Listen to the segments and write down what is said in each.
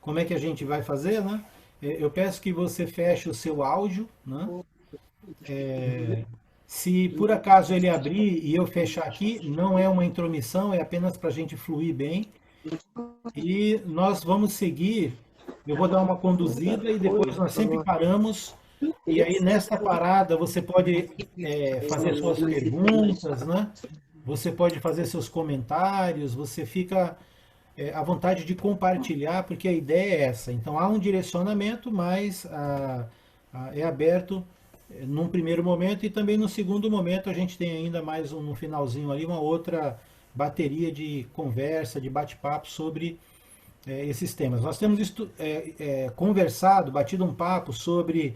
como é que a gente vai fazer, né? Eu peço que você feche o seu áudio, né? Se por acaso ele abrir e eu fechar aqui, não é uma intromissão, é apenas para a gente fluir bem. E nós vamos seguir. Eu vou dar uma conduzida e depois nós sempre paramos. E aí, nessa parada, você pode fazer suas perguntas, né? Você pode fazer seus comentários, você fica à vontade de compartilhar, porque a ideia é essa. Então, há um direcionamento, mas é aberto num primeiro momento e também no segundo momento a gente tem ainda mais no finalzinho ali uma outra bateria de conversa, de bate-papo sobre esses temas. Nós temos conversado, batido um papo sobre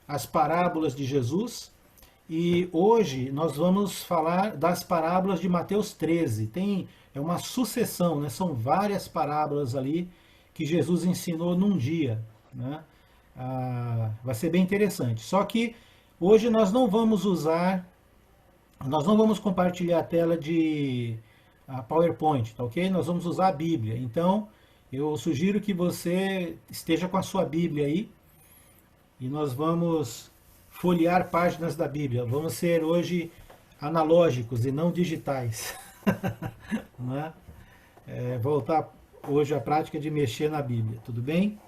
as parábolas de Jesus e hoje nós vamos falar das parábolas de Mateus 13. É uma sucessão, né? São várias parábolas ali que Jesus ensinou num dia, né? Vai ser bem interessante. Só que hoje nós não vamos compartilhar a tela de PowerPoint, tá ok? Nós vamos usar a Bíblia. Então, eu sugiro que você esteja com a sua Bíblia aí e nós vamos folhear páginas da Bíblia. Vamos ser hoje analógicos e não digitais. Né? Voltar hoje à prática de mexer na Bíblia, tudo bem?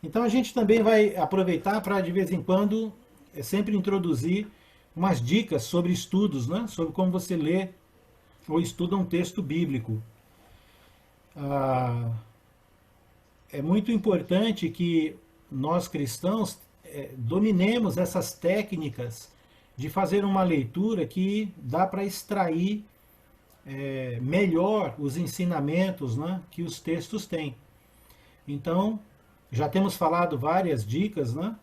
Então a gente também vai aproveitar para de vez em quando sempre introduzir umas dicas sobre estudos, né? Sobre como você lê ou estuda um texto bíblico. É muito importante que nós cristãos dominemos essas técnicas de fazer uma leitura que dá para extrair melhor os ensinamentos, né, que os textos têm. Então, já temos falado várias dicas, né,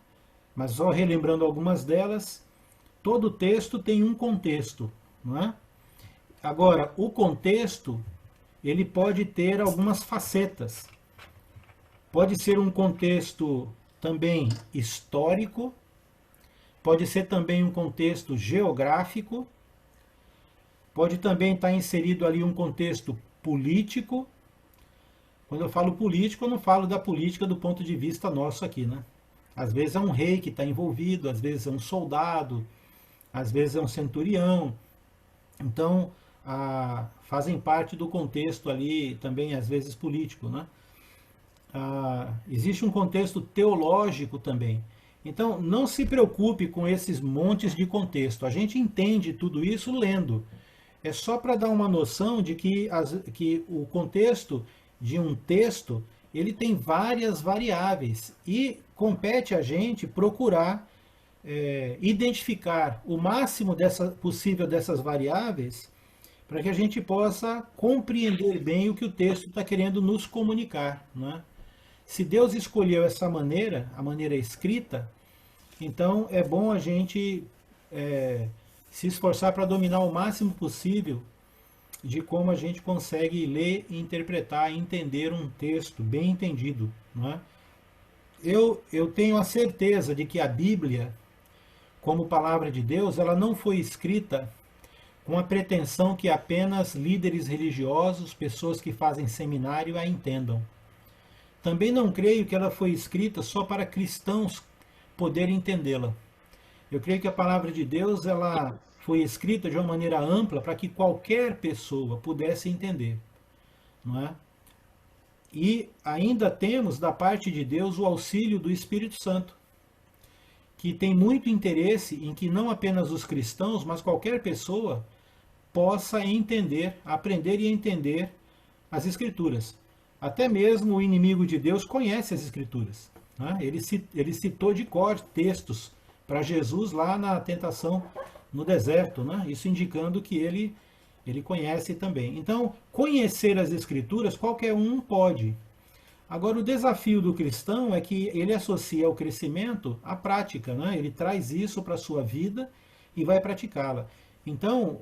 mas só relembrando algumas delas, todo texto tem um contexto, não é? Agora, o contexto, ele pode ter algumas facetas. Pode ser um contexto também histórico, pode ser também um contexto geográfico, pode também estar inserido ali um contexto político. Quando eu falo político, eu não falo da política do ponto de vista nosso aqui, né? Às vezes é um rei que está envolvido, às vezes é um soldado, às vezes é um centurião. Então, fazem parte do contexto ali também, às vezes, político, né? Existe um contexto teológico também. Então, não se preocupe com esses montes de contexto. A gente entende tudo isso lendo. É só para dar uma noção de que o contexto de um texto ele tem várias variáveis e compete a gente procurar identificar o máximo possível dessas variáveis para que a gente possa compreender bem o que o texto está querendo nos comunicar, né? Se Deus escolheu essa maneira, a maneira escrita, então é bom a gente se esforçar para dominar o máximo possível de como a gente consegue ler, interpretar e entender um texto bem entendido, não é? Eu tenho a certeza de que a Bíblia, como palavra de Deus, ela não foi escrita com a pretensão que apenas líderes religiosos, pessoas que fazem seminário, a entendam. Também não creio que ela foi escrita só para cristãos poderem entendê-la. Eu creio que a palavra de Deus ela foi escrita de uma maneira ampla para que qualquer pessoa pudesse entender, não é? E ainda temos da parte de Deus o auxílio do Espírito Santo, que tem muito interesse em que não apenas os cristãos, mas qualquer pessoa possa entender, aprender e entender as Escrituras. Até mesmo o inimigo de Deus conhece as Escrituras, né? Ele citou de cor textos para Jesus lá na tentação no deserto, né? Isso indicando que ele conhece também. Então, conhecer as Escrituras qualquer um pode. Agora, o desafio do cristão é que ele associa o crescimento à prática, né? Ele traz isso para a sua vida e vai praticá-la. Então,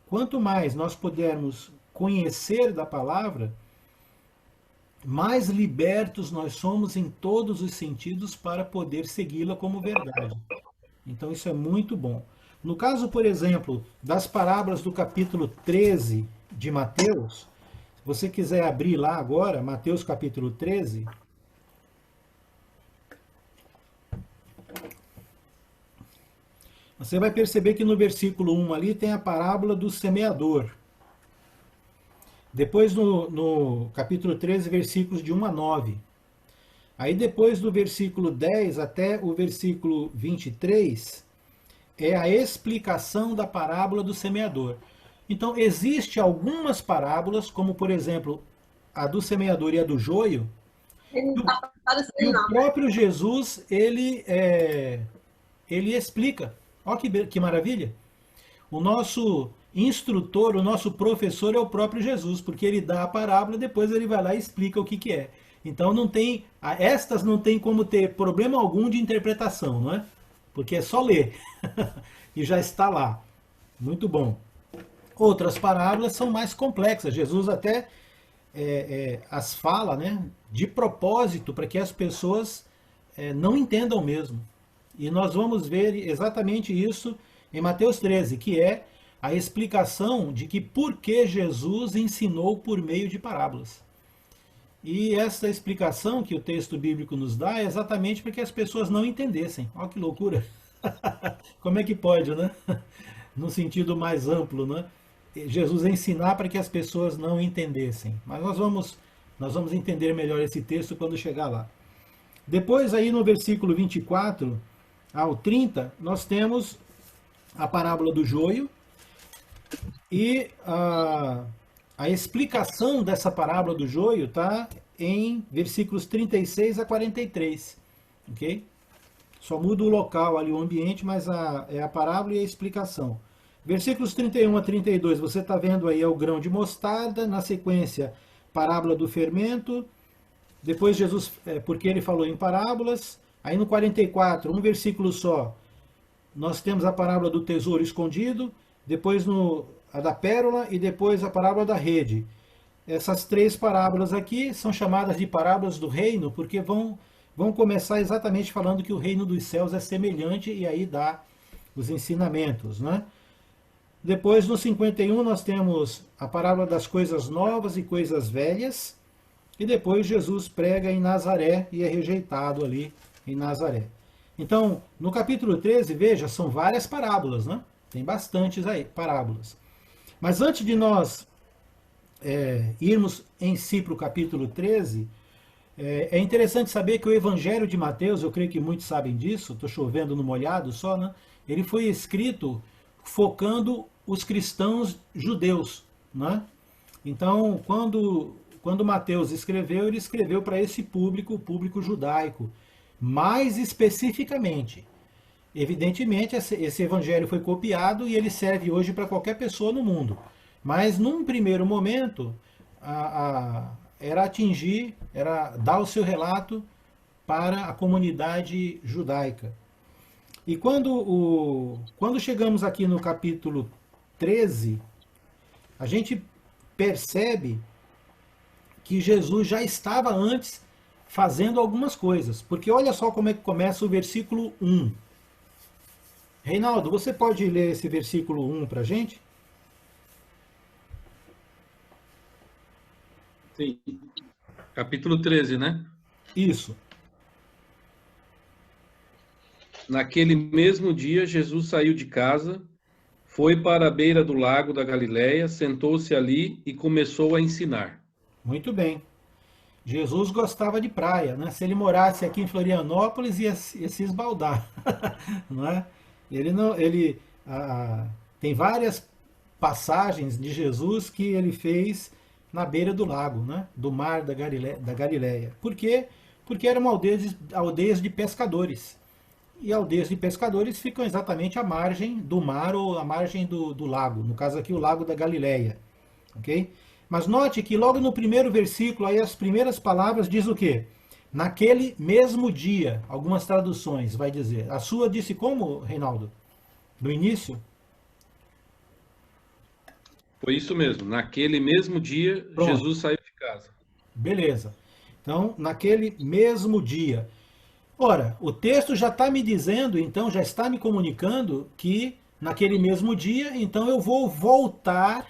quanto mais nós pudermos conhecer da palavra, mais libertos nós somos em todos os sentidos para poder segui-la como verdade. Então, isso é muito bom. No caso, por exemplo, das parábolas do capítulo 13 de Mateus, você quiser abrir lá agora, Mateus capítulo 13, você vai perceber que no versículo 1 ali tem a parábola do semeador. Depois no capítulo 13, versículos de 1 a 9. Aí depois do versículo 10 até o versículo 23, é a explicação da parábola do semeador. Então, existe algumas parábolas, como por exemplo, a do semeador e a do joio, Ele não está que aparecendo, o não. próprio Jesus, ele explica. Olha que maravilha! O nosso instrutor, o nosso professor é o próprio Jesus, porque ele dá a parábola e depois ele vai lá e explica o que, que é. Então não tem, estas não tem como ter problema algum de interpretação, não é? Porque é só ler e já está lá. Muito bom. Outras parábolas são mais complexas. Jesus até as fala, né, de propósito para que as pessoas não entendam mesmo. E nós vamos ver exatamente isso em Mateus 13, que é a explicação de que por que Jesus ensinou por meio de parábolas. E essa explicação que o texto bíblico nos dá é exatamente para que as pessoas não entendessem. Olha que loucura! Como é que pode, né? No sentido mais amplo, né? Jesus ensinar para que as pessoas não entendessem. Mas nós vamos entender melhor esse texto quando chegar lá. Depois aí no versículo 24 ao 30, nós temos a parábola do joio e a explicação dessa parábola do joio está em versículos 36 a 43, ok? Só muda o local ali, o ambiente, mas é a parábola e a explicação. Versículos 31 a 32, você está vendo aí é o grão de mostarda, na sequência, parábola do fermento, depois Jesus, porque ele falou em parábolas, aí no 44, um versículo só, nós temos a parábola do tesouro escondido, depois a da pérola e depois a parábola da rede. Essas três parábolas aqui são chamadas de parábolas do reino, porque vão começar exatamente falando que o reino dos céus é semelhante e aí dá os ensinamentos, né? Depois, no 51, nós temos a parábola das coisas novas e coisas velhas, e depois Jesus prega em Nazaré e é rejeitado ali em Nazaré. Então, no capítulo 13, veja, são várias parábolas, né? Tem bastantes aí, parábolas. Mas antes de nós irmos em si para o capítulo 13, é interessante saber que o Evangelho de Mateus, eu creio que muitos sabem disso, estou chovendo no molhado só, né? Ele foi escrito focando os cristãos judeus, né? Então, quando Mateus escreveu, ele escreveu para esse público, o público judaico, mais especificamente. Evidentemente, esse evangelho foi copiado e ele serve hoje para qualquer pessoa no mundo. Mas, num primeiro momento, era dar o seu relato para a comunidade judaica. E quando chegamos aqui no capítulo 13, a gente percebe que Jesus já estava antes fazendo algumas coisas. Porque olha só como é que começa o versículo 1. Reinaldo, você pode ler esse versículo 1 para a gente? Sim. Capítulo 13, né? Isso. Naquele mesmo dia, Jesus saiu de casa, foi para a beira do lago da Galileia, sentou-se ali e começou a ensinar. Muito bem. Jesus gostava de praia, né? Se ele morasse aqui em Florianópolis, ia se esbaldar, não é? Tem várias passagens de Jesus que ele fez na beira do lago, né? Do mar da Galileia. Por quê? Porque eram aldeias de pescadores. E aldeias de pescadores ficam exatamente à margem do mar ou à margem do lago. No caso aqui, o lago da Galileia. Ok? Mas note que logo no primeiro versículo, aí as primeiras palavras diz o quê? Naquele mesmo dia, algumas traduções vai dizer. A sua disse como, Reinaldo? No início? Foi isso mesmo. Naquele mesmo dia, Pronto. Jesus saiu de casa. Beleza. Então, naquele mesmo dia. Ora, o texto já está me dizendo, então, já está me comunicando que naquele mesmo dia, então eu vou voltar,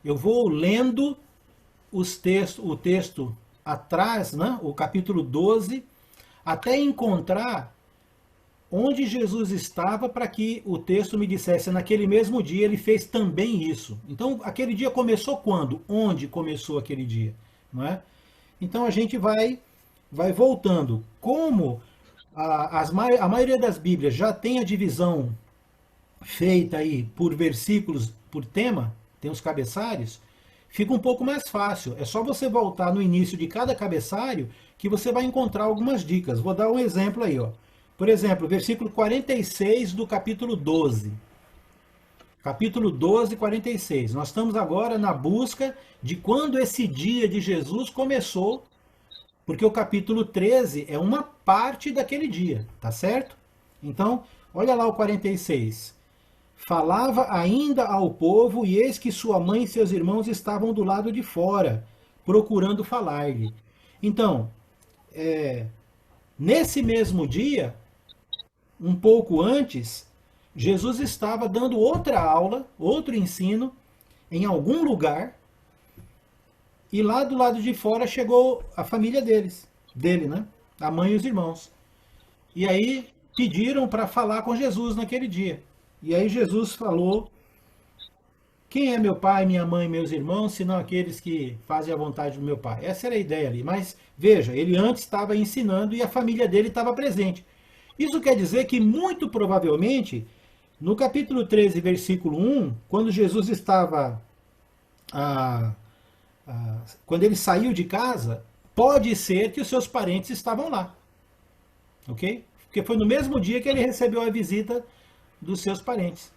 eu vou lendo o texto atrás, né, o capítulo 12, até encontrar onde Jesus estava para que o texto me dissesse, naquele mesmo dia ele fez também isso. Então, aquele dia começou quando? Onde começou aquele dia? Não é? Então, a gente vai voltando. Como a maioria das Bíblias já tem a divisão feita aí por versículos, por tema, tem os cabeçários, fica um pouco mais fácil. É só você voltar no início de cada cabeçário que você vai encontrar algumas dicas. Vou dar um exemplo aí, ó. Por exemplo, versículo 46 do capítulo 12. Capítulo 12, 46. Nós estamos agora na busca de quando esse dia de Jesus começou, porque o capítulo 13 é uma parte daquele dia, tá certo? Então, olha lá o 46. Falava ainda ao povo, e eis que sua mãe e seus irmãos estavam do lado de fora, procurando falar-lhe. Então, nesse mesmo dia, um pouco antes, Jesus estava dando outra aula, outro ensino, em algum lugar, e lá do lado de fora chegou a família dele, né? A mãe e os irmãos. E aí pediram para falar com Jesus naquele dia. E aí Jesus falou: quem é meu pai, minha mãe e meus irmãos, senão aqueles que fazem a vontade do meu pai? Essa era a ideia ali. Mas veja, ele antes estava ensinando e a família dele estava presente. Isso quer dizer que, muito provavelmente, no capítulo 13, versículo 1, quando Jesus estava. Quando ele saiu de casa, pode ser que os seus parentes estavam lá. Ok? Porque foi no mesmo dia que ele recebeu a visita dos seus parentes.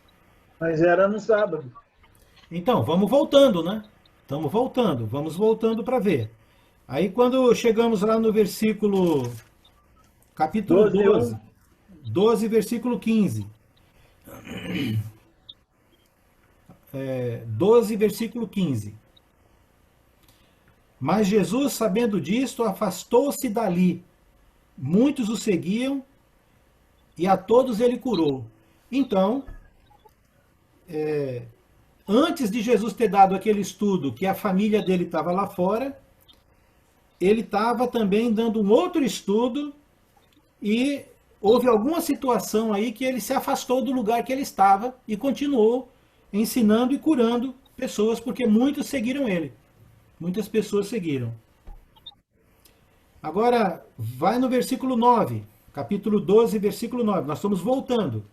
Mas era no sábado. Então, vamos voltando, né? Vamos voltando para ver. Aí quando chegamos lá no versículo, capítulo 12, versículo 15. 12, versículo 15. Mas Jesus, sabendo disto, afastou-se dali. Muitos o seguiam e a todos ele curou. Então, antes de Jesus ter dado aquele estudo que a família dele estava lá fora, ele estava também dando um outro estudo e houve alguma situação aí que ele se afastou do lugar que ele estava e continuou ensinando e curando pessoas, porque muitos seguiram ele. Muitas pessoas seguiram. Agora, vai no versículo 9, capítulo 12, versículo 9. Nós estamos voltando.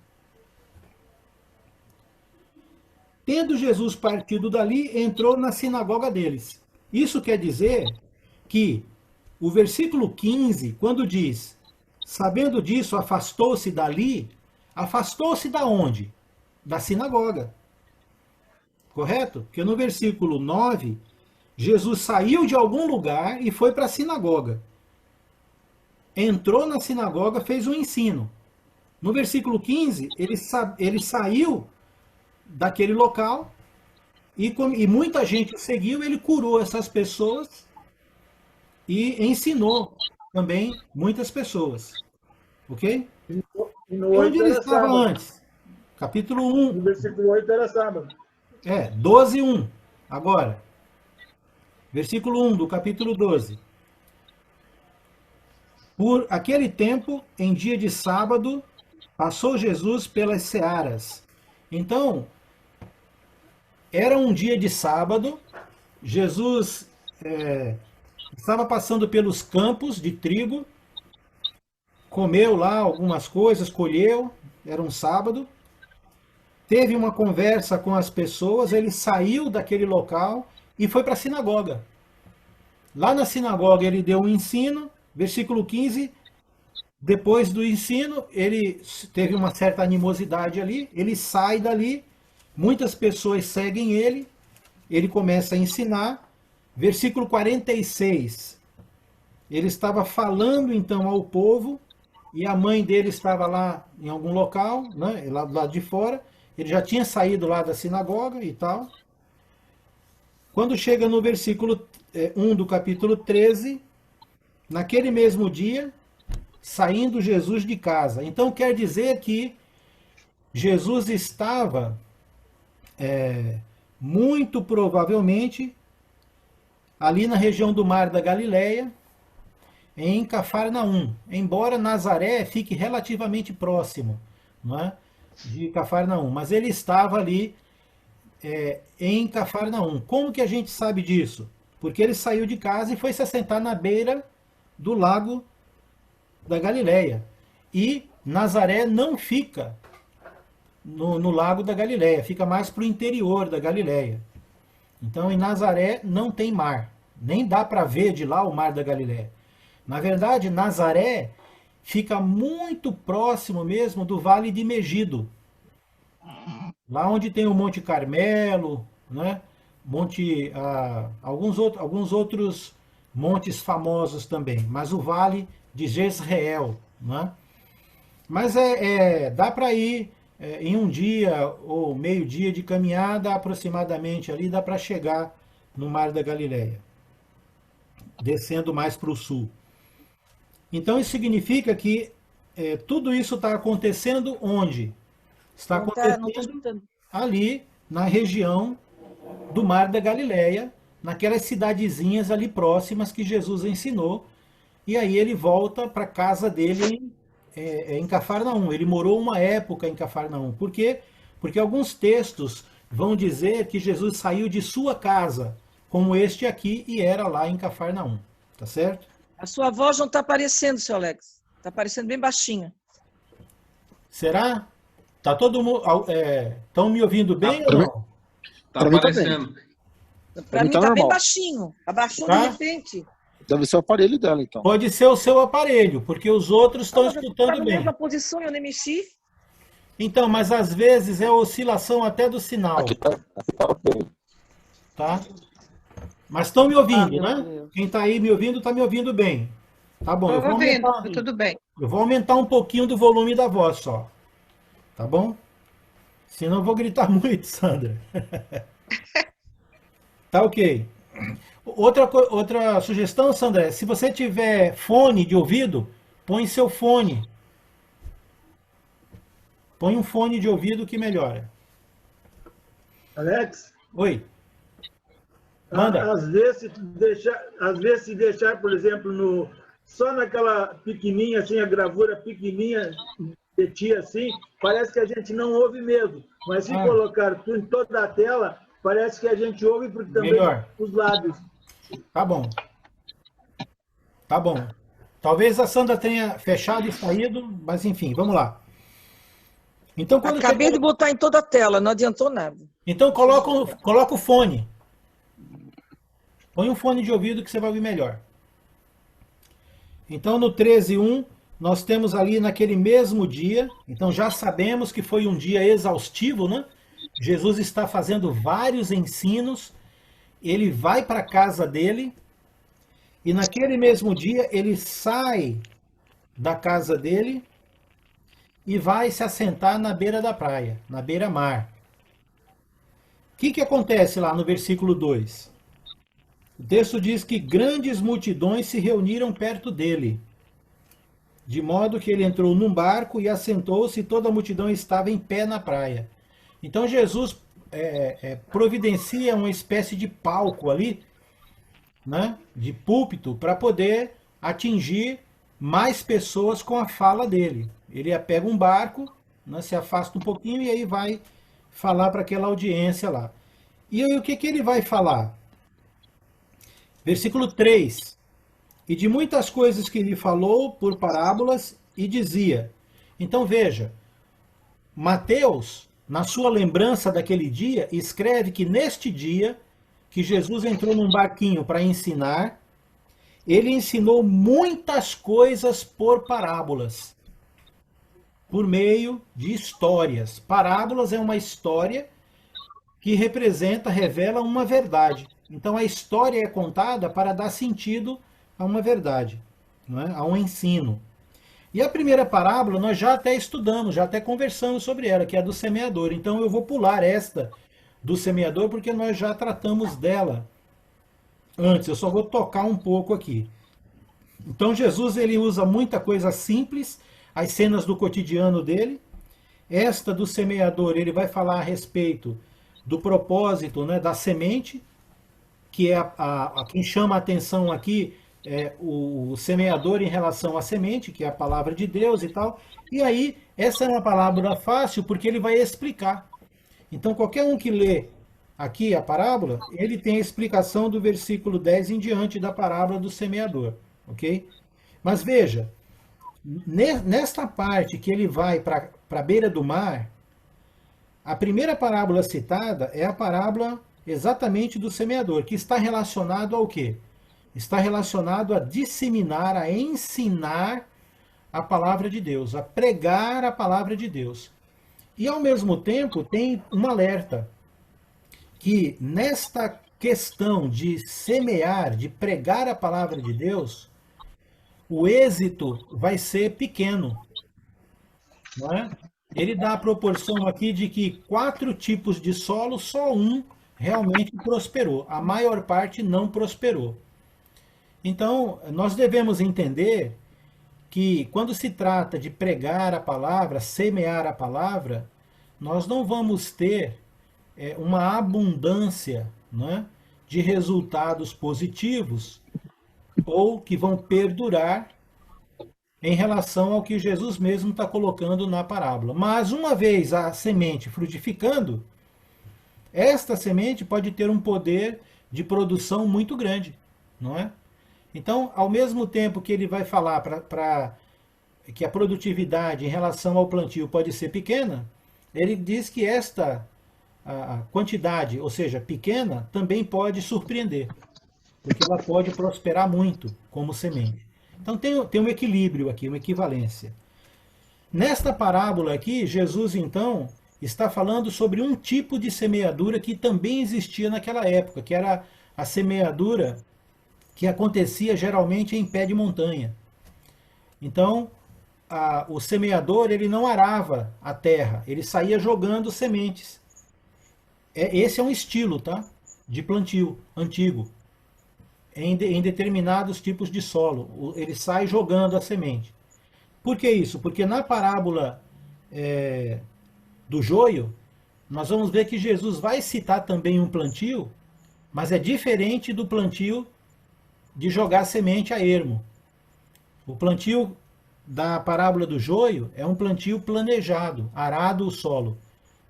Tendo Jesus partido dali, entrou na sinagoga deles. Isso quer dizer que o versículo 15, quando diz, sabendo disso, afastou-se dali, afastou-se da onde? Da sinagoga. Correto? Porque no versículo 9, Jesus saiu de algum lugar e foi para a sinagoga. Entrou na sinagoga, fez um ensino. No versículo 15, ele saiu daquele local e muita gente o seguiu, ele curou essas pessoas e ensinou também muitas pessoas. Ok? E onde ele estava sábado. Antes? Capítulo 1. No versículo 8 era sábado. 12, 1. Agora. Versículo 1 do capítulo 12. Por aquele tempo, em dia de sábado, passou Jesus pelas searas. Então, era um dia de sábado, Jesus estava passando pelos campos de trigo, comeu lá algumas coisas, colheu, era um sábado, teve uma conversa com as pessoas, ele saiu daquele local e foi para a sinagoga. Lá na sinagoga ele deu um ensino, versículo 15, depois do ensino, ele teve uma certa animosidade ali, ele sai dali, muitas pessoas seguem ele começa a ensinar, versículo 46, ele estava falando então ao povo, e a mãe dele estava lá em algum local, né, lá do lado de fora, ele já tinha saído lá da sinagoga e tal. Quando chega no versículo 1 do capítulo 13, naquele mesmo dia, saindo Jesus de casa. Então quer dizer que Jesus estava, muito provavelmente, ali na região do Mar da Galileia, em Cafarnaum, embora Nazaré fique relativamente próximo, não é, de Cafarnaum, mas ele estava ali em Cafarnaum. Como que a gente sabe disso? Porque ele saiu de casa e foi se assentar na beira do lago da Galileia. E Nazaré não fica no lago da Galileia, fica mais para o interior da Galileia. Então em Nazaré não tem mar, nem dá para ver de lá o mar da Galileia. Na verdade, Nazaré fica muito próximo mesmo do Vale de Megido, lá onde tem o Monte Carmelo, né? Alguns outros montes famosos também, mas o Vale de Jezreel, né? Mas dá para ir em um dia ou meio dia de caminhada aproximadamente ali, dá para chegar no Mar da Galileia, descendo mais para o sul. Então isso significa que tudo isso está acontecendo onde? Está acontecendo ali na região do Mar da Galileia, naquelas cidadezinhas ali próximas que Jesus ensinou, e aí ele volta para a casa dele em Cafarnaum. Ele morou uma época em Cafarnaum. Por quê? Porque alguns textos vão dizer que Jesus saiu de sua casa, como este aqui, e era lá em Cafarnaum. Tá certo? A sua voz não está aparecendo, seu Alex. Está aparecendo bem baixinho. Será? Tá todo mundo. Estão me ouvindo bem ou não? Tá aparecendo. Para mim tá está bem normal. baixinho. Abaixou Tá? de repente. Deve ser o aparelho dela, então. Pode ser o seu aparelho, porque os outros estão Está escutando na bem. mesma posição, eu nem mexi. Então, mas às vezes é a oscilação até do sinal, Aqui tá ok. tá? Mas estão me ouvindo, meu né? Deus. Quem está aí me ouvindo, está me ouvindo bem. Tá bom, Estou ouvindo, tudo bem. eu vou aumentar um pouquinho do volume da voz só. Tá bom? Senão eu vou gritar muito, Sandra. Tá ok. Outra sugestão, Sandra, se você tiver fone de ouvido, põe seu fone. Põe um fone de ouvido que melhora. Alex, Oi. Manda. às vezes se deixar, por exemplo, só naquela pequenininha, assim, a gravura pequenininha de ti, assim, parece que a gente não ouve mesmo. Mas se colocar tudo em toda a tela, parece que a gente ouve porque também Melhor. os lábios. Tá bom. Tá bom. Talvez a Sandra tenha fechado e saído, mas enfim, vamos lá. Então, quando Acabei você... de botar em toda a tela, não adiantou nada. Então coloca o fone. Põe um fone de ouvido que você vai ouvir melhor. Então no 13:1 nós temos ali naquele mesmo dia, então já sabemos que foi um dia exaustivo, né? Jesus está fazendo vários ensinos, ele vai para a casa dele e naquele mesmo dia ele sai da casa dele e vai se assentar na beira da praia, na beira-mar. O que acontece lá no versículo 2? O texto diz que grandes multidões se reuniram perto dele, de modo que ele entrou num barco e assentou-se e toda a multidão estava em pé na praia. Então Jesus providencia uma espécie de palco ali, né, de púlpito, para poder atingir mais pessoas com a fala dele. Ele pega um barco, né, se afasta um pouquinho e aí vai falar para aquela audiência lá. E aí o que ele vai falar? Versículo 3. E de muitas coisas que lhe falou por parábolas e dizia. Então veja, Mateus, na sua lembrança daquele dia, escreve que neste dia que Jesus entrou num barquinho para ensinar, ele ensinou muitas coisas por parábolas, por meio de histórias. Parábolas é uma história que revela uma verdade. Então a história é contada para dar sentido a uma verdade, não é? A um ensino. E a primeira parábola nós já até estudamos, já até conversamos sobre ela, que é a do semeador. Então eu vou pular esta do semeador porque nós já tratamos dela antes. Eu só vou tocar um pouco aqui. Então Jesus ele usa muita coisa simples, as cenas do cotidiano dele. Esta do semeador ele vai falar a respeito do propósito, né, da semente. que é quem chama a atenção aqui é o semeador em relação à semente, que é a palavra de Deus e tal. E aí, essa é uma palavra fácil porque ele vai explicar. Então, qualquer um que lê aqui a parábola, ele tem a explicação do versículo 10 em diante da parábola do semeador, ok? Mas veja, nesta parte que ele vai para a beira do mar, a primeira parábola citada é a parábola exatamente do semeador, que está relacionado ao quê? Está relacionado a disseminar, a ensinar a palavra de Deus, a pregar a palavra de Deus. E ao mesmo tempo tem um alerta que nesta questão de semear, de pregar a palavra de Deus, o êxito vai ser pequeno, não é? Ele dá a proporção aqui de que 4 tipos de solo, só um realmente prosperou. A maior parte não prosperou. Então, nós devemos entender que quando se trata de pregar a palavra, semear a palavra, nós não vamos ter uma abundância, né, de resultados positivos ou que vão perdurar em relação ao que Jesus mesmo está colocando na parábola. Mas uma vez a semente frutificando, esta semente pode ter um poder de produção muito grande, não é? Então, ao mesmo tempo que ele vai falar que a produtividade em relação ao plantio pode ser pequena, ele diz que esta a quantidade, ou seja, pequena, também pode surpreender, porque ela pode prosperar muito como semente. Então tem um equilíbrio aqui, uma equivalência. Nesta parábola aqui, Jesus então está falando sobre um tipo de semeadura que também existia naquela época, que era a semeadura que acontecia geralmente em pé de montanha. Então, o semeador ele não arava a terra, ele saía jogando sementes. Esse é um estilo, tá? De plantio antigo. Em determinados tipos de solo. Ele sai jogando a semente. Por que isso? Porque na parábola do joio, nós vamos ver que Jesus vai citar também um plantio, mas é diferente do plantio de jogar semente a ermo. O plantio da parábola do joio é um plantio planejado, arado o solo.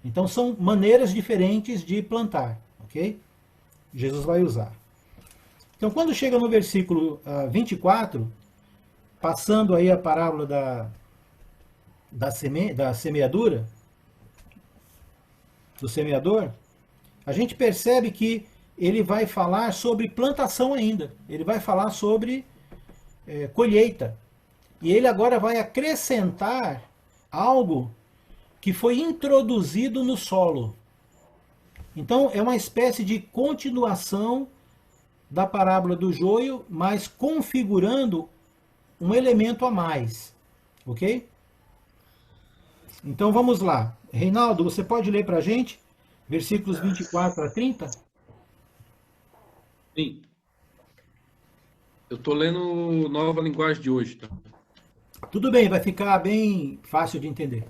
Então são maneiras diferentes de plantar, ok? Jesus vai usar. Então quando chega no versículo 24, passando aí a parábola da semeadura, do semeador, a gente percebe que ele vai falar sobre plantação ainda. Ele vai falar sobre colheita. E ele agora vai acrescentar algo que foi introduzido no solo. Então é uma espécie de continuação da parábola do joio, mas configurando um elemento a mais. Ok? Então vamos lá. Reinaldo, você pode ler para a gente versículos 24 a 30? Sim. Eu estou lendo Nova Linguagem de hoje. Tá? Tudo bem, vai ficar bem fácil de entender.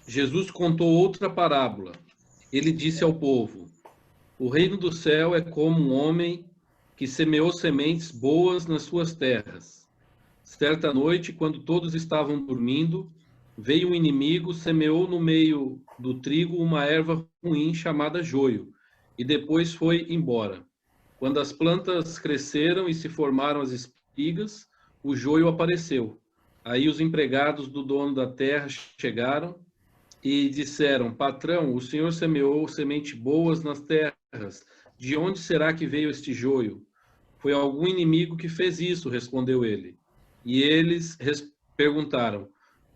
Jesus contou outra parábola. Ele disse ao povo: o reino do céu é como um homem que semeou sementes boas nas suas terras. Certa noite, quando todos estavam dormindo, veio um inimigo, semeou no meio do trigo uma erva ruim chamada joio, e depois foi embora. Quando as plantas cresceram e se formaram as espigas, o joio apareceu. Aí os empregados do dono da terra chegaram e disseram: patrão, o senhor semeou sementes boas nas terras. De onde será que veio este joio? Foi algum inimigo que fez isso, respondeu ele. E eles perguntaram: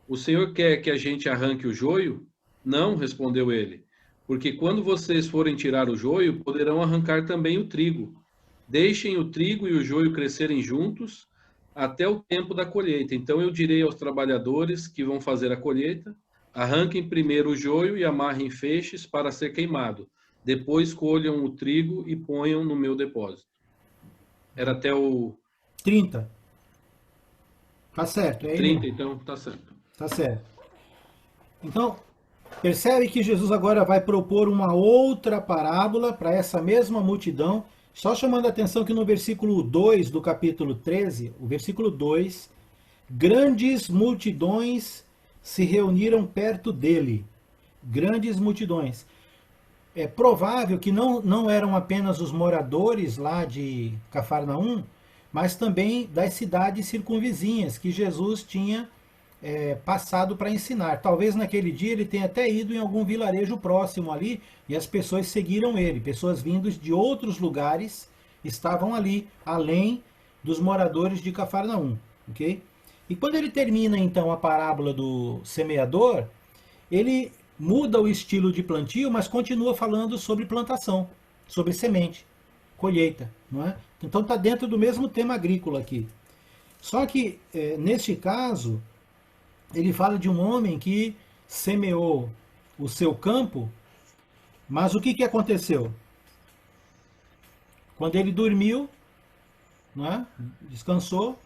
o senhor quer que a gente arranque o joio? Não, respondeu ele, porque quando vocês forem tirar o joio, poderão arrancar também o trigo. Deixem o trigo e o joio crescerem juntos até o tempo da colheita. Então eu direi aos trabalhadores que vão fazer a colheita: arranquem primeiro o joio e amarrem feixes para ser queimado. Depois colham o trigo e ponham no meu depósito. Era até o 30. Tá certo. É 30, então tá certo. Tá certo. Então, Percebe que Jesus agora vai propor uma outra parábola para essa mesma multidão. Só chamando a atenção que no versículo 2 do capítulo 13, o versículo 2, grandes multidões se reuniram perto dele. Grandes multidões. É provável que não eram apenas os moradores lá de Cafarnaum, mas também das cidades circunvizinhas que Jesus tinha passado para ensinar. Talvez naquele dia ele tenha até ido em algum vilarejo próximo ali e as pessoas seguiram ele. Pessoas vindas de outros lugares estavam ali, além dos moradores de Cafarnaum. Ok? E quando ele termina então a parábola do semeador, ele muda o estilo de plantio, mas continua falando sobre plantação, sobre semente, colheita. Não é? Então está dentro do mesmo tema agrícola aqui. Só que, neste caso, ele fala de um homem que semeou o seu campo, mas o que aconteceu? Quando ele dormiu, não é? Descansou,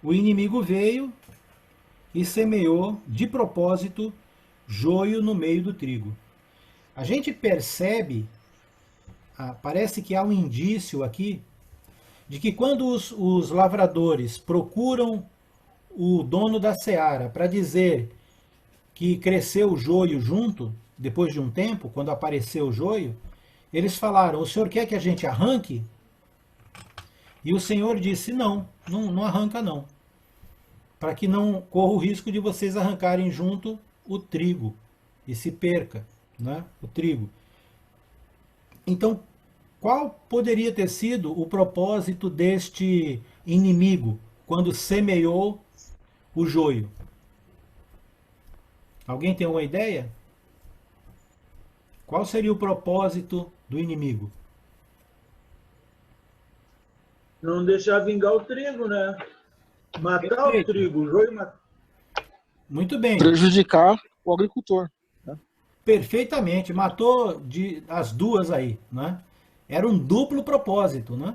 o inimigo veio e semeou de propósito joio no meio do trigo. A gente percebe, parece que há um indício aqui, de que quando os lavradores procuram o dono da seara para dizer que cresceu o joio junto, depois de um tempo, quando apareceu o joio, eles falaram: o senhor quer que a gente arranque? E o Senhor disse: não arranca não, para que não corra o risco de vocês arrancarem junto o trigo e se perca, né, o trigo. Então, qual poderia ter sido o propósito deste inimigo quando semeou o joio? Alguém tem uma ideia? Qual seria o propósito do inimigo? Não deixar vingar o trigo, né? Matar Perfeito. o trigo, o joio matar. Muito bem. Prejudicar o agricultor. Né? Perfeitamente. Matou as duas aí, né? Era um duplo propósito, né?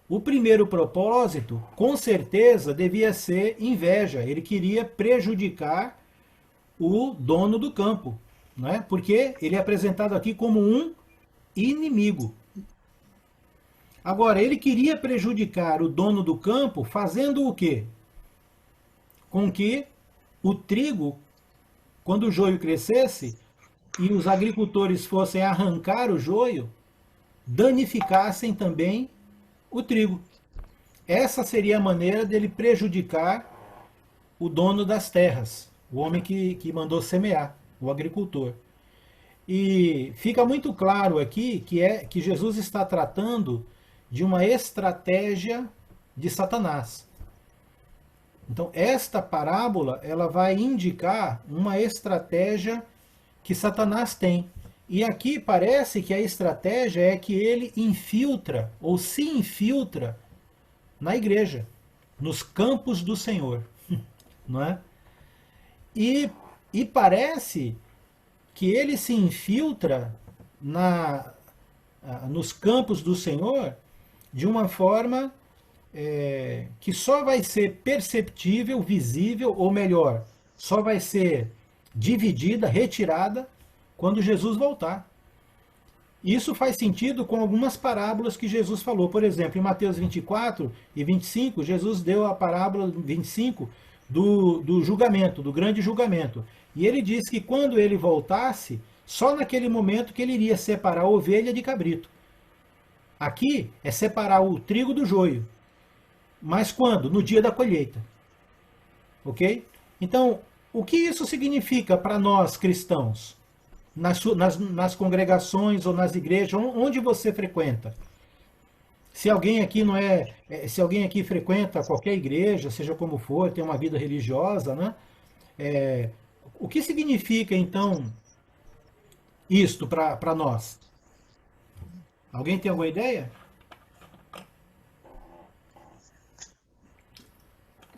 O primeiro propósito, com certeza, devia ser inveja. Ele queria prejudicar o dono do campo, né? Porque ele é apresentado aqui como um inimigo. Agora, ele queria prejudicar o dono do campo fazendo o quê? Com que o trigo, quando o joio crescesse e os agricultores fossem arrancar o joio, danificassem também o trigo. Essa seria a maneira dele prejudicar o dono das terras, o homem que mandou semear, o agricultor. E fica muito claro aqui que Jesus está tratando de uma estratégia de Satanás. Então, esta parábola ela vai indicar uma estratégia que Satanás tem. E aqui parece que a estratégia é que ele infiltra, ou se infiltra, na igreja, nos campos do Senhor. Não é? E parece que ele se infiltra nos campos do Senhor de uma forma que só vai ser perceptível, visível, ou melhor, só vai ser dividida, retirada, quando Jesus voltar. Isso faz sentido com algumas parábolas que Jesus falou. Por exemplo, em Mateus 24 e 25, Jesus deu a parábola 25 do julgamento, do grande julgamento. E ele disse que quando ele voltasse, só naquele momento que ele iria separar a ovelha de cabrito. Aqui é separar o trigo do joio. Mas quando? No dia da colheita. Ok? Então, o que isso significa para nós cristãos? Nas congregações ou nas igrejas, onde você frequenta? Se alguém aqui se alguém aqui frequenta qualquer igreja, seja como for, tem uma vida religiosa, né? O que significa então isto para nós? Alguém tem alguma ideia?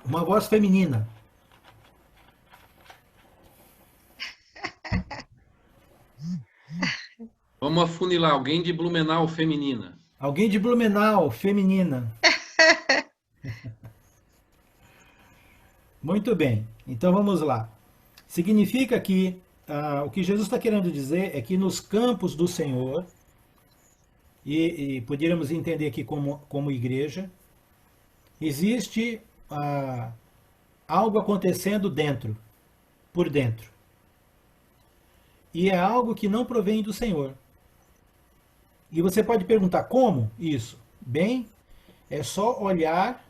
Uma voz feminina. Vamos afunilar. Alguém de Blumenau, feminina. Alguém de Blumenau, feminina. Muito bem. Então vamos lá. Significa que o que Jesus está querendo dizer é que nos campos do Senhor, e poderíamos entender aqui como igreja, existe algo acontecendo dentro, por dentro. E é algo que não provém do Senhor. E você pode perguntar, como isso? Bem, é só olhar,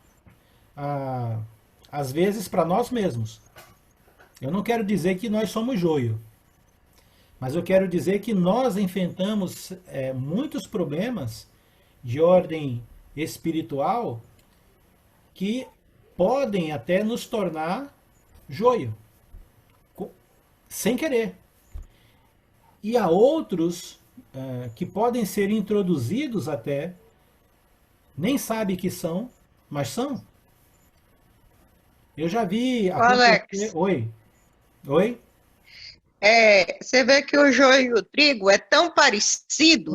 às vezes, para nós mesmos. Eu não quero dizer que nós somos joio, mas eu quero dizer que nós enfrentamos muitos problemas de ordem espiritual que podem até nos tornar joio, sem querer. E há outros que podem ser introduzidos até, nem sabe que são, mas são. Eu já vi Alex, Oi? Oi? você vê que o joio e o trigo é tão parecido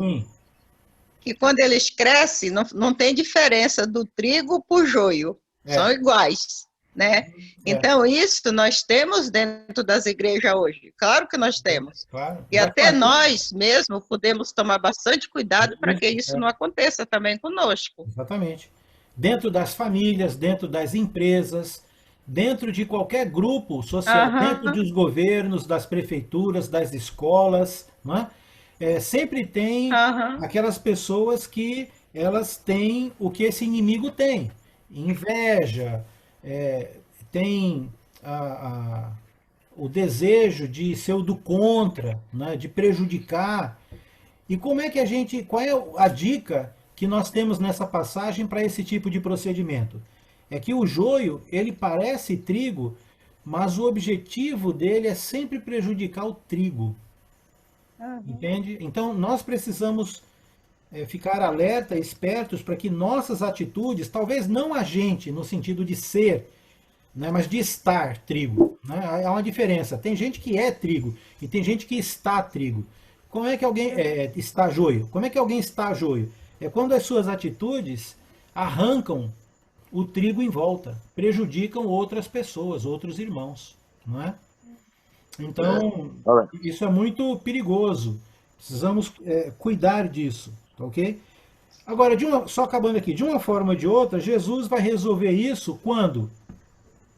que quando eles crescem, não tem diferença do trigo para o joio. São iguais, né? Então, isso nós temos dentro das igrejas hoje. Claro que nós temos. Claro. E até nós mesmos podemos tomar bastante cuidado para que isso não aconteça também conosco. Exatamente. Dentro das famílias, dentro das empresas, dentro de qualquer grupo social, dentro dos governos, das prefeituras, das escolas, não é? Sempre tem aquelas pessoas que elas têm o que esse inimigo tem. Inveja, tem o desejo de ser o do contra, né, de prejudicar. E como é que qual é a dica que nós temos nessa passagem para esse tipo de procedimento? É que o joio, ele parece trigo, mas o objetivo dele é sempre prejudicar o trigo. Entende? Então, nós precisamos ficar alerta, espertos, para que nossas atitudes, talvez não a gente, no sentido de ser, né, mas de estar trigo. Né? Há uma diferença. Tem gente que é trigo e tem gente que está trigo. Como é que alguém está joio? Como é que alguém está joio? É quando as suas atitudes arrancam o trigo em volta, prejudicam outras pessoas, outros irmãos, não é? Então, isso é muito perigoso. Precisamos cuidar disso, tá ok? Agora, só acabando aqui, de uma forma ou de outra, Jesus vai resolver isso quando?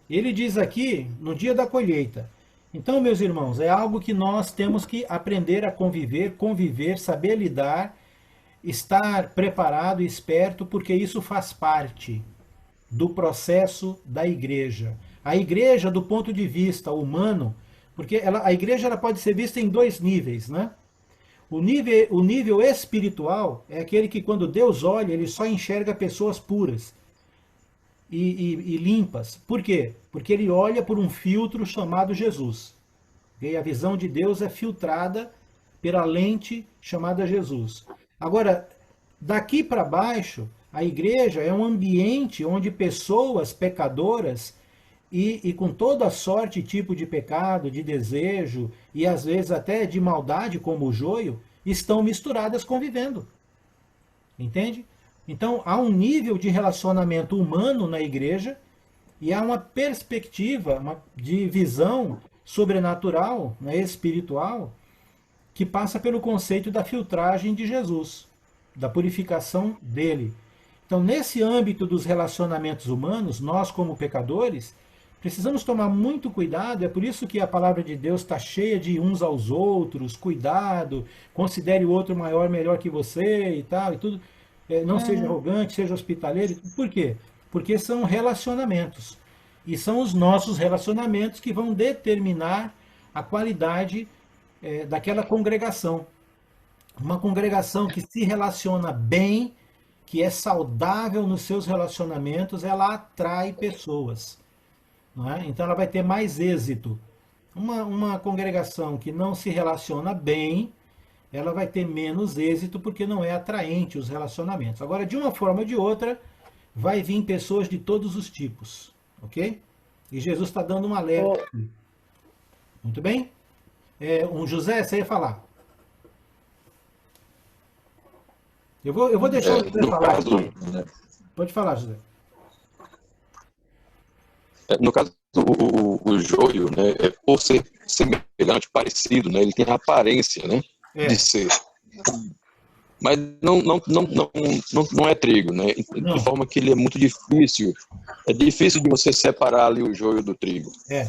Ele diz aqui, no dia da colheita. Então, meus irmãos, é algo que nós temos que aprender a conviver, saber lidar, estar preparado e esperto, porque isso faz parte do processo da igreja. A igreja, do ponto de vista humano, porque a igreja ela pode ser vista em dois níveis, né? O nível espiritual é aquele que, quando Deus olha, ele só enxerga pessoas puras e limpas. Por quê? Porque ele olha por um filtro chamado Jesus. E a visão de Deus é filtrada pela lente chamada Jesus. Agora, daqui para baixo, a igreja é um ambiente onde pessoas pecadoras e com toda sorte e tipo de pecado, de desejo e às vezes até de maldade, como o joio, estão misturadas convivendo. Entende? Então há um nível de relacionamento humano na igreja e há uma perspectiva de visão sobrenatural, né, espiritual, que passa pelo conceito da filtragem de Jesus, da purificação dele. Então, nesse âmbito dos relacionamentos humanos, nós como pecadores, precisamos tomar muito cuidado, é por isso que a palavra de Deus está cheia de uns aos outros, cuidado, considere o outro maior, melhor que você e tal, e tudo. Não seja arrogante, seja hospitaleiro. Por quê? Porque são relacionamentos. E são os nossos relacionamentos que vão determinar a qualidade daquela congregação. Uma congregação que se relaciona bem, que é saudável nos seus relacionamentos, ela atrai pessoas. Não é? Então ela vai ter mais êxito. Uma congregação que não se relaciona bem, ela vai ter menos êxito porque não é atraente os relacionamentos. Agora, de uma forma ou de outra, vai vir pessoas de todos os tipos. Ok? E Jesus está dando um alerta. Muito bem? José, você ia falar. Eu vou deixar o José falar. Pode falar, José. No caso o joio, né, por ser semelhante, parecido, né, ele tem a aparência, né, de ser. Mas não é trigo, né? De forma que ele é muito difícil. É difícil de você separar ali o joio do trigo. Né?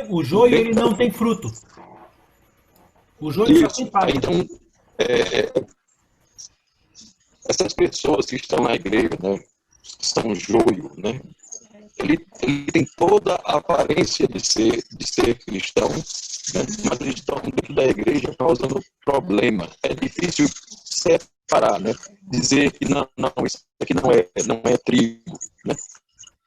O joio ele não tem fruto. O joio só tem palha. Então, essas pessoas que estão na igreja, né, que são joio, né? Ele tem toda a aparência de ser cristão, né? Mas eles estão dentro da igreja causando problema. É difícil separar, né? Dizer que não, isso aqui não é trigo, né?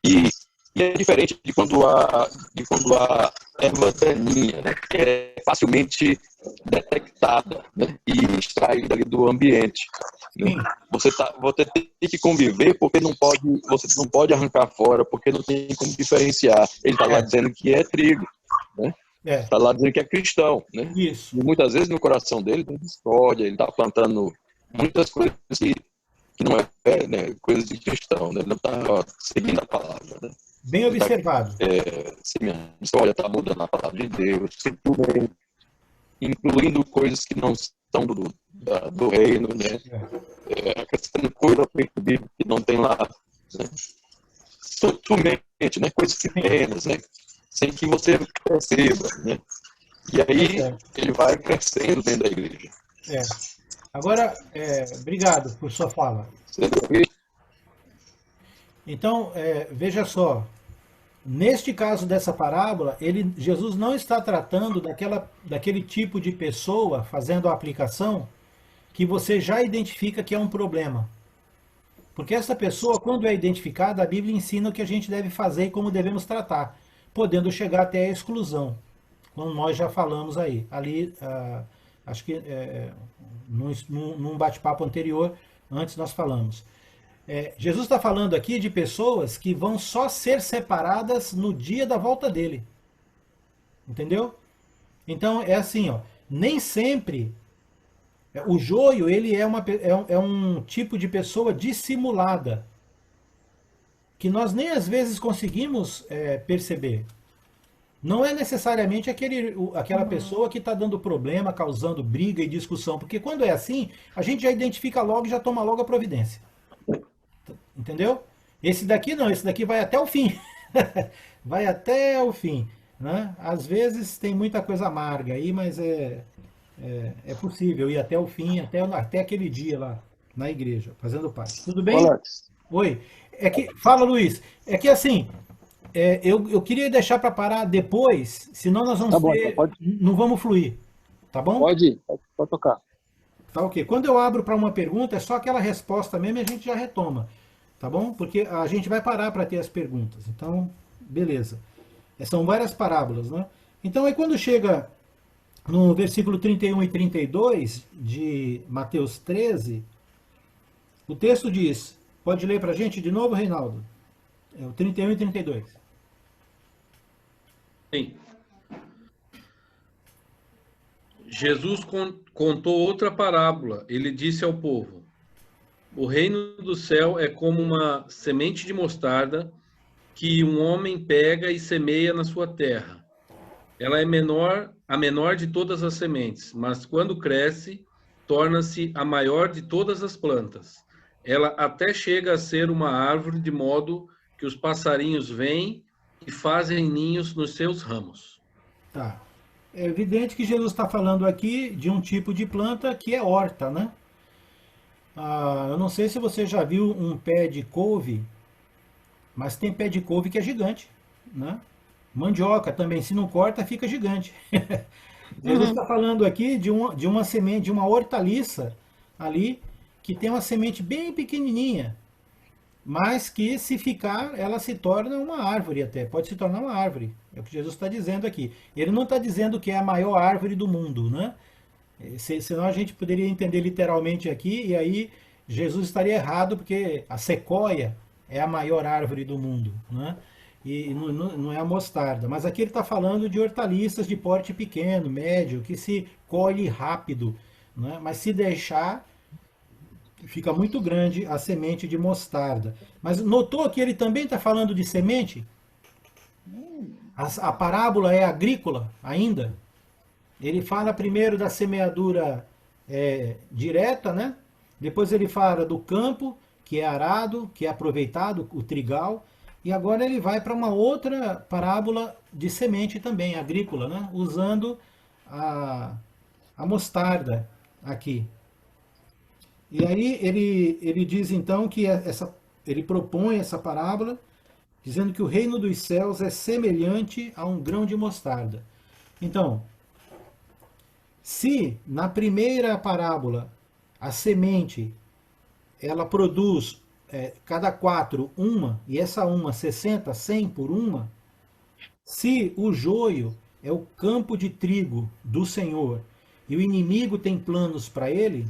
E é diferente de quando a erva daninha, né, que é facilmente detectada, né, e extraída ali do ambiente. Né? Você tem que conviver porque você não pode arrancar fora, porque não tem como diferenciar. Ele está lá dizendo que é trigo, né? Está lá dizendo que é cristão, né? Isso. E muitas vezes no coração dele tem discórdia, ele está plantando muitas coisas que não é, né, coisas de cristão, né? Ele não está seguindo a palavra, né? Bem observado. Se minha história está mudando a palavra de Deus, incluindo coisas que não são do reino, né? Acrescentando coisas que não tem lá, né? Somente, né? Coisas pequenas, né? Sem que você perceba, né? E aí ele vai crescendo dentro da igreja. Agora, obrigado por sua fala. Então, veja só, neste caso dessa parábola, Jesus não está tratando daquele tipo de pessoa, fazendo a aplicação, que você já identifica que é um problema. Porque essa pessoa, quando é identificada, a Bíblia ensina o que a gente deve fazer e como devemos tratar, podendo chegar até a exclusão, como nós já falamos aí. Ali, acho que num bate-papo anterior, antes nós falamos. Jesus está falando aqui de pessoas que vão só ser separadas no dia da volta dele. Entendeu? Então é assim, ó, nem sempre o joio ele é um tipo de pessoa dissimulada, que nós nem às vezes conseguimos perceber. Não é necessariamente aquela pessoa que está dando problema, causando briga e discussão, porque quando é assim, a gente já identifica logo e já toma logo a providência. Entendeu? Esse daqui não, esse daqui vai até o fim. Vai até o fim. Né? Às vezes tem muita coisa amarga aí, mas é possível ir até o fim, até aquele dia lá na igreja, fazendo parte. Tudo bem? Alex. Oi. Fala, Luiz. É que assim, eu queria deixar para parar depois, senão nós vamos não vamos fluir. Tá bom? Pode tocar. Tá ok. Quando eu abro para uma pergunta, é só aquela resposta mesmo e a gente já retoma. Tá bom? Porque a gente vai parar para ter as perguntas. Então, beleza. São várias parábolas, né? Então, aí quando chega no versículo 31 e 32 de Mateus 13, o texto diz, pode ler para a gente de novo, Reinaldo? O 31 e 32. Sim. Jesus contou outra parábola. Ele disse ao povo: o reino do céu é como uma semente de mostarda que um homem pega e semeia na sua terra. Ela é a menor de todas as sementes, mas quando cresce, torna-se a maior de todas as plantas. Ela até chega a ser uma árvore, de modo que os passarinhos vêm e fazem ninhos nos seus ramos. Tá. É evidente que Jesus está falando aqui de um tipo de planta que é horta, né? Eu não sei se você já viu um pé de couve, mas tem pé de couve que é gigante, né? Mandioca também, se não corta, fica gigante. Jesus está falando aqui de uma semente, de uma hortaliça ali, que tem uma semente bem pequenininha, mas que se ficar, ela se torna uma árvore até, pode se tornar uma árvore. É o que Jesus está dizendo aqui. Ele não está dizendo que é a maior árvore do mundo, né? Senão a gente poderia entender literalmente aqui, e aí Jesus estaria errado, porque a sequoia é a maior árvore do mundo, né? E não é a mostarda. Mas aqui ele está falando de hortaliças de porte pequeno, médio, que se colhe rápido, né? Mas se deixar, fica muito grande a semente de mostarda. Mas notou que ele também está falando de semente? A parábola é agrícola ainda. Ele fala primeiro da semeadura direta, né? Depois ele fala do campo, que é arado, que é aproveitado, o trigal. E agora ele vai para uma outra parábola de semente também, agrícola, né? Usando a mostarda aqui. E aí ele diz então que ele propõe essa parábola, dizendo que o reino dos céus é semelhante a um grão de mostarda. Então, se na primeira parábola a semente ela produz cada 4 uma, e essa uma 60, 100 por uma, se o joio é o campo de trigo do Senhor e o inimigo tem planos para ele,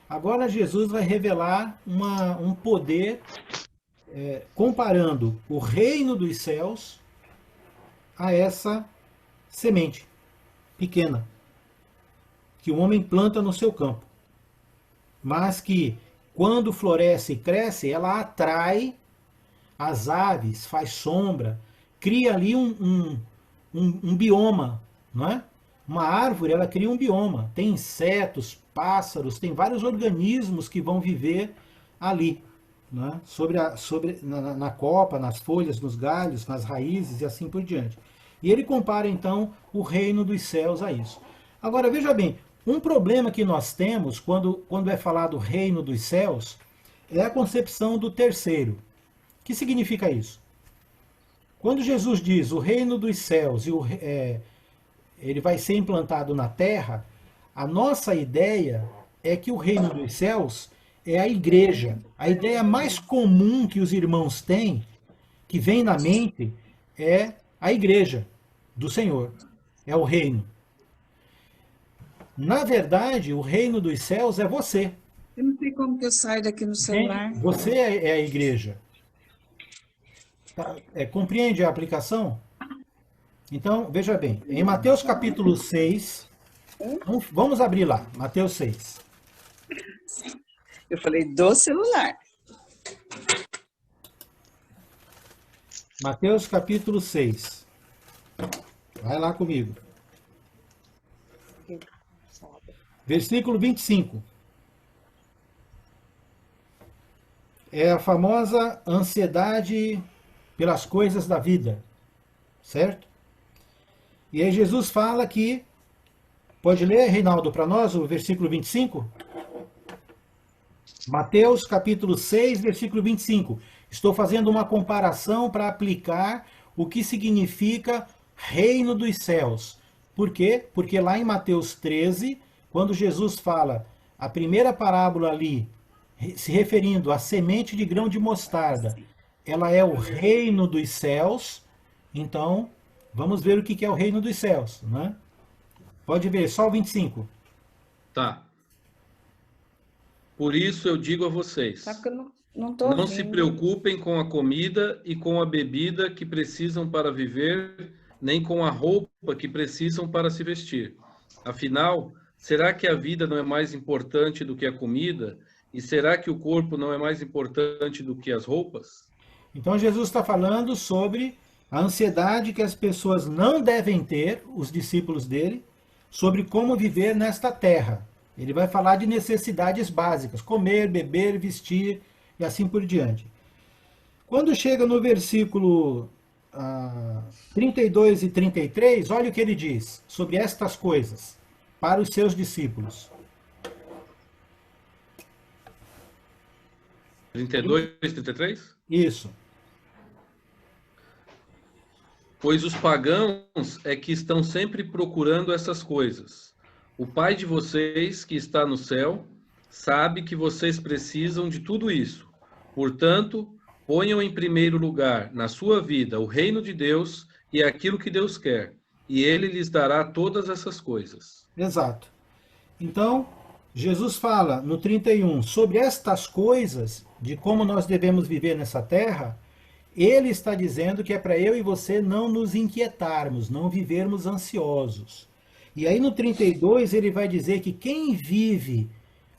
agora Jesus vai revelar um poder comparando o reino dos céus a essa semente pequena que o homem planta no seu campo, mas que quando floresce e cresce, ela atrai as aves, faz sombra, cria ali um bioma, não é? Uma árvore, ela cria um bioma, tem insetos, pássaros, tem vários organismos que vão viver ali, né? Na copa, nas folhas, nos galhos, nas raízes e assim por diante. E ele compara então o reino dos céus a isso. Agora veja bem, um problema que nós temos quando é falado reino dos céus é a concepção do terceiro. O que significa isso? Quando Jesus diz o reino dos céus ele vai ser implantado na terra, a nossa ideia é que o reino dos céus é a igreja. A ideia mais comum que os irmãos têm, que vem na mente, é a igreja do Senhor. É o reino. Na verdade, o reino dos céus é você. Eu não sei como que eu saio daqui no celular. Você é a igreja. Compreende a aplicação? Então, veja bem, em Mateus capítulo 6, vamos abrir lá, Mateus 6. Eu falei do celular. Mateus capítulo 6. Vai lá comigo. Versículo 25. É a famosa ansiedade pelas coisas da vida, certo? E aí Jesus fala que, pode ler, Reinaldo, para nós o versículo 25? Mateus capítulo 6, versículo 25. Estou fazendo uma comparação para aplicar o que significa reino dos céus. Por quê? Porque lá em Mateus 13, quando Jesus fala a primeira parábola ali, se referindo à semente de grão de mostarda, ela é o reino dos céus. Então, vamos ver o que é o reino dos céus, né? Pode ver, só o 25. Tá. Por isso eu digo a vocês, Sabe que eu não tô não se preocupem com a comida e com a bebida que precisam para viver, nem com a roupa que precisam para se vestir. Afinal, será que a vida não é mais importante do que a comida? E será que o corpo não é mais importante do que as roupas? Então Jesus está falando sobre a ansiedade que as pessoas não devem ter, os discípulos dele, sobre como viver nesta terra. Ele vai falar de necessidades básicas, comer, beber, vestir e assim por diante. Quando chega no versículo 32 e 33, olha o que ele diz sobre estas coisas para os seus discípulos. 32 e 33? Isso. Pois os pagãos é que estão sempre procurando essas coisas. O Pai de vocês, que está no céu, sabe que vocês precisam de tudo isso. Portanto, ponham em primeiro lugar na sua vida o reino de Deus e aquilo que Deus quer, e Ele lhes dará todas essas coisas. Exato. Então, Jesus fala no 31 sobre estas coisas, de como nós devemos viver nessa terra. Ele está dizendo que é para eu e você não nos inquietarmos, não vivermos ansiosos. E aí no 32 ele vai dizer que quem vive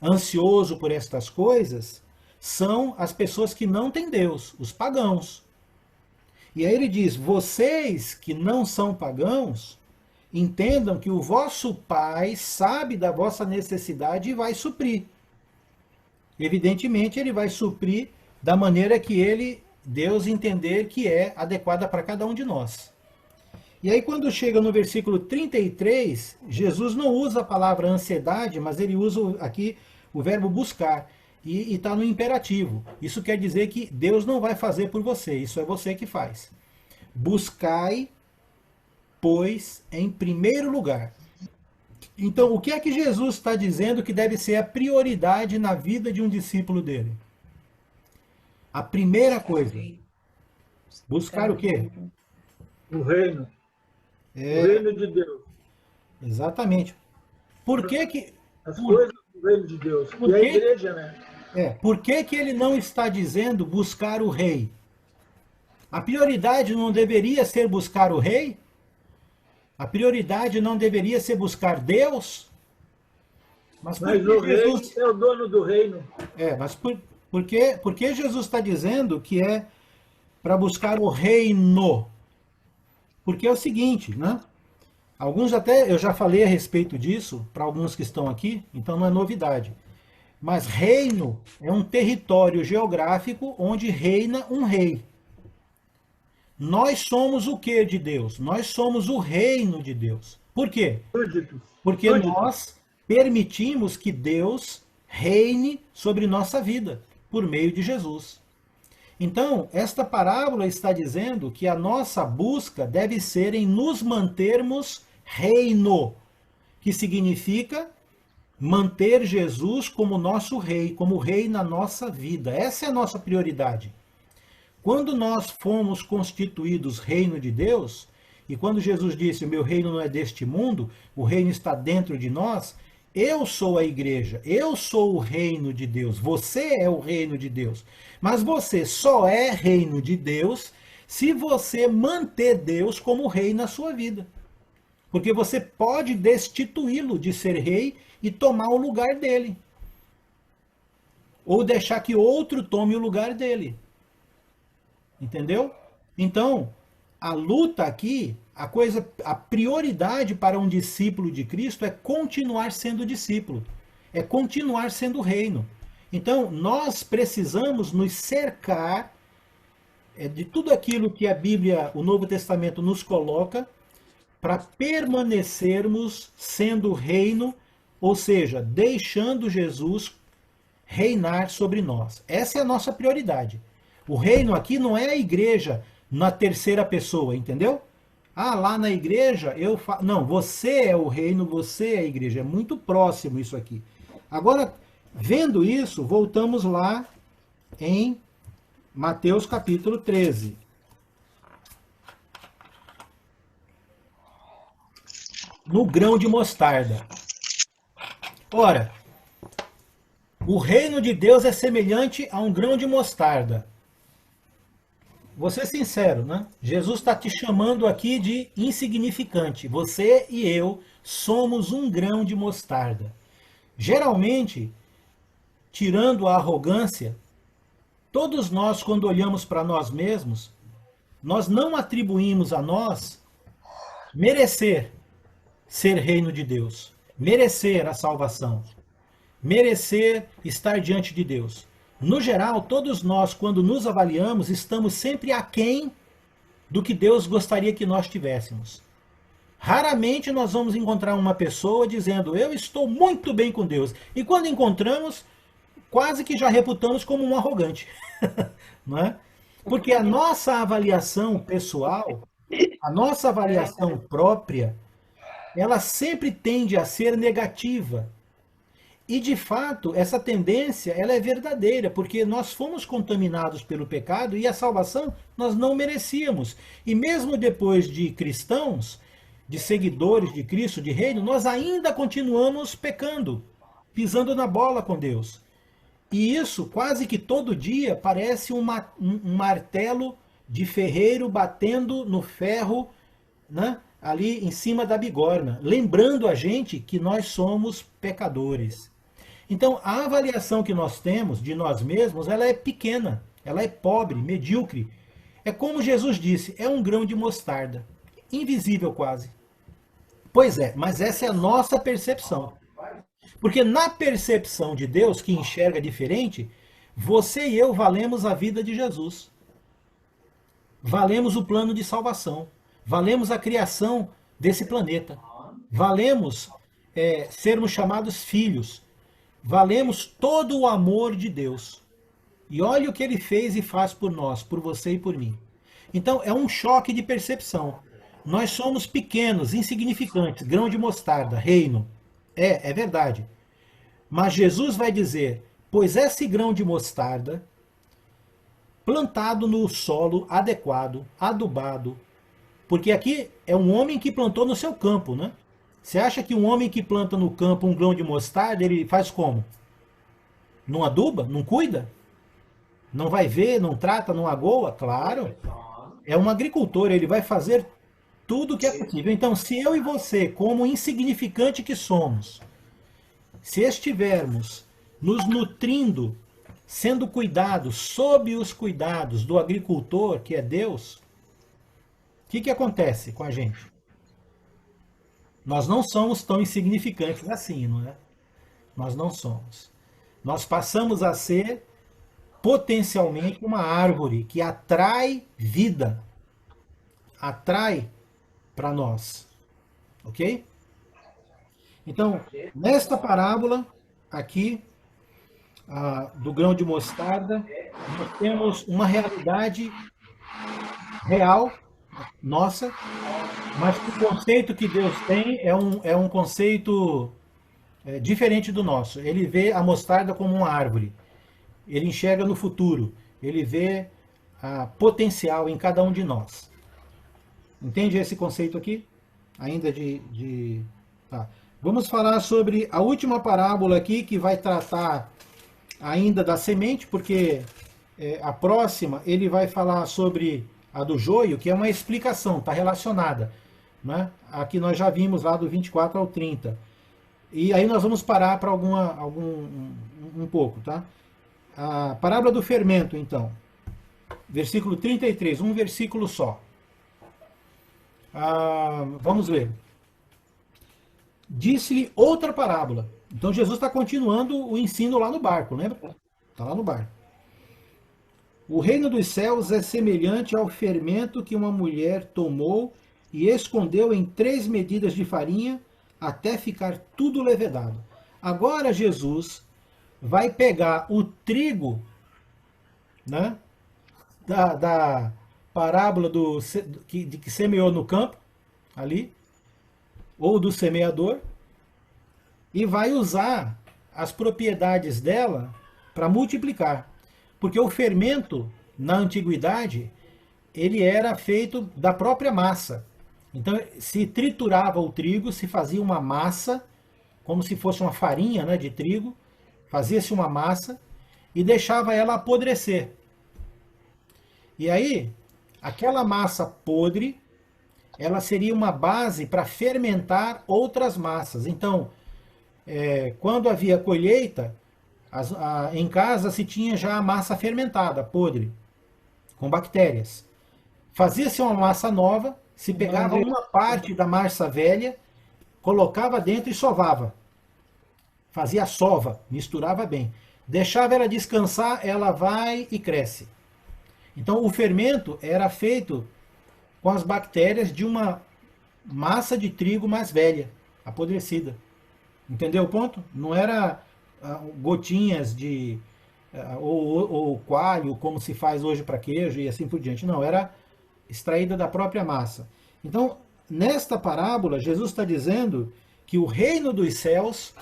ansioso por estas coisas são as pessoas que não têm Deus, os pagãos. E aí ele diz: vocês que não são pagãos, entendam que o vosso Pai sabe da vossa necessidade e vai suprir. Evidentemente, ele vai suprir da maneira que Deus entender que é adequada para cada um de nós. E aí quando chega no versículo 33, Jesus não usa a palavra ansiedade, mas ele usa aqui o verbo buscar. E está no imperativo. Isso quer dizer que Deus não vai fazer por você, isso é você que faz. Buscai, pois, em primeiro lugar. Então, o que é que Jesus está dizendo que deve ser a prioridade na vida de um discípulo dele? A primeira coisa. Buscar o quê? O reino. O reino de Deus. Exatamente. Por que que... As coisas do reino de Deus. E a igreja, né? Por que que ele não está dizendo buscar o rei? A prioridade não deveria ser buscar o rei? A prioridade não deveria ser buscar Deus? Mas o Jesus... rei é o dono do reino. Mas por que Jesus está dizendo que é para buscar o reino? Porque é o seguinte, né? Eu já falei a respeito disso para alguns que estão aqui, então não é novidade. Mas reino é um território geográfico onde reina um rei. Nós somos o que de Deus? Nós somos o reino de Deus. Por quê? Porque nós permitimos que Deus reine sobre nossa vida, por meio de Jesus. Então, esta parábola está dizendo que a nossa busca deve ser em nos mantermos reino, que significa manter Jesus como nosso rei, como rei na nossa vida. Essa é a nossa prioridade. Quando nós fomos constituídos reino de Deus, e quando Jesus disse, o meu reino não é deste mundo, o reino está dentro de nós, eu sou a igreja, eu sou o reino de Deus, você é o reino de Deus. Mas você só é reino de Deus se você manter Deus como rei na sua vida. Porque você pode destituí-lo de ser rei e tomar o lugar dele. Ou deixar que outro tome o lugar dele. Entendeu? Então, a luta aqui, a prioridade para um discípulo de Cristo é continuar sendo discípulo. É continuar sendo reino. Então, nós precisamos nos cercar de tudo aquilo que a Bíblia, o Novo Testamento nos coloca para permanecermos sendo reino, ou seja, deixando Jesus reinar sobre nós. Essa é a nossa prioridade. O reino aqui não é a igreja na terceira pessoa, entendeu? Lá na igreja eu falo... Não, você é o reino, você é a igreja. É muito próximo isso aqui. Agora, vendo isso, voltamos lá em Mateus capítulo 13. No grão de mostarda. Ora, o reino de Deus é semelhante a um grão de mostarda. Vou ser sincero, né? Jesus está te chamando aqui de insignificante. Você e eu somos um grão de mostarda. Geralmente, tirando a arrogância, todos nós, quando olhamos para nós mesmos, nós não atribuímos a nós merecer ser reino de Deus, merecer a salvação, merecer estar diante de Deus. No geral, todos nós, quando nos avaliamos, estamos sempre aquém do que Deus gostaria que nós tivéssemos. Raramente nós vamos encontrar uma pessoa dizendo, eu estou muito bem com Deus. E quando encontramos, quase que já reputamos como um arrogante. Não é? Porque a nossa avaliação pessoal, a nossa avaliação própria, ela sempre tende a ser negativa. E, de fato, essa tendência ela é verdadeira, porque nós fomos contaminados pelo pecado e a salvação nós não merecíamos. E mesmo depois de cristãos, de seguidores de Cristo, de reino, nós ainda continuamos pecando, pisando na bola com Deus. E isso, quase que todo dia, parece um martelo de ferreiro batendo no ferro, né, ali em cima da bigorna, lembrando a gente que nós somos pecadores. Então, a avaliação que nós temos de nós mesmos, ela é pequena, ela é pobre, medíocre. É como Jesus disse, é um grão de mostarda, invisível quase. Pois é, mas essa é a nossa percepção. Porque na percepção de Deus, que enxerga diferente, você e eu valemos a vida de Jesus. Valemos o plano de salvação. Valemos a criação desse planeta. Valemos sermos chamados filhos. Valemos todo o amor de Deus. E olha o que ele fez e faz por nós, por você e por mim. Então é um choque de percepção. Nós somos pequenos, insignificantes, grão de mostarda, reino. É verdade. Mas Jesus vai dizer, pois esse grão de mostarda, plantado no solo adequado, adubado, porque aqui é um homem que plantou no seu campo, né? Você acha que um homem que planta no campo um grão de mostarda, ele faz como? Não aduba? Não cuida? Não vai ver, não trata, não agoa? Claro. É um agricultor, ele vai fazer tudo o que é possível. Então, se eu e você, como insignificante que somos, se estivermos nos nutrindo, sendo cuidados, sob os cuidados do agricultor, que é Deus, o que acontece com a gente? Nós não somos tão insignificantes assim, não é? Nós não somos. Nós passamos a ser potencialmente uma árvore que atrai vida, atrai para nós, ok? Então, nesta parábola aqui do grão de mostarda, nós temos uma realidade real nossa, mas o conceito que Deus tem é um conceito diferente do nosso. Ele vê a mostarda como uma árvore. Ele enxerga no futuro. Ele vê potencial em cada um de nós. Entende esse conceito aqui? Ainda Tá. Vamos falar sobre a última parábola aqui, que vai tratar ainda da semente, porque a próxima ele vai falar sobre a do joio, que é uma explicação, está relacionada. Né? Aqui nós já vimos lá do 24 ao 30. E aí nós vamos parar para um pouco, tá? A parábola do fermento, então. Versículo 33, um versículo só. Vamos ver. Disse-lhe outra parábola. Então Jesus está continuando o ensino lá no barco, lembra? Está lá no barco. O reino dos céus é semelhante ao fermento que uma mulher tomou e escondeu em 3 medidas de farinha até ficar tudo levedado. Agora Jesus vai pegar o trigo, né, da parábola que semeou no campo, ali, ou do semeador, e vai usar as propriedades dela para multiplicar. Porque o fermento, na antiguidade, ele era feito da própria massa. Então, se triturava o trigo, se fazia uma massa, como se fosse uma farinha, né, de trigo, fazia-se uma massa e deixava ela apodrecer. E aí, aquela massa podre, ela seria uma base para fermentar outras massas. Então, quando havia colheita, em casa se tinha já a massa fermentada, podre, com bactérias. Fazia-se uma massa nova, se pegava uma parte da massa velha, colocava dentro e sovava. Fazia sova, misturava bem. Deixava ela descansar, ela vai e cresce. Então o fermento era feito com as bactérias de uma massa de trigo mais velha, apodrecida. Entendeu o ponto? Não era gotinhas ou coalho, como se faz hoje para queijo e assim por diante. Não, era extraída da própria massa. Então, nesta parábola, Jesus está dizendo que o reino dos céus,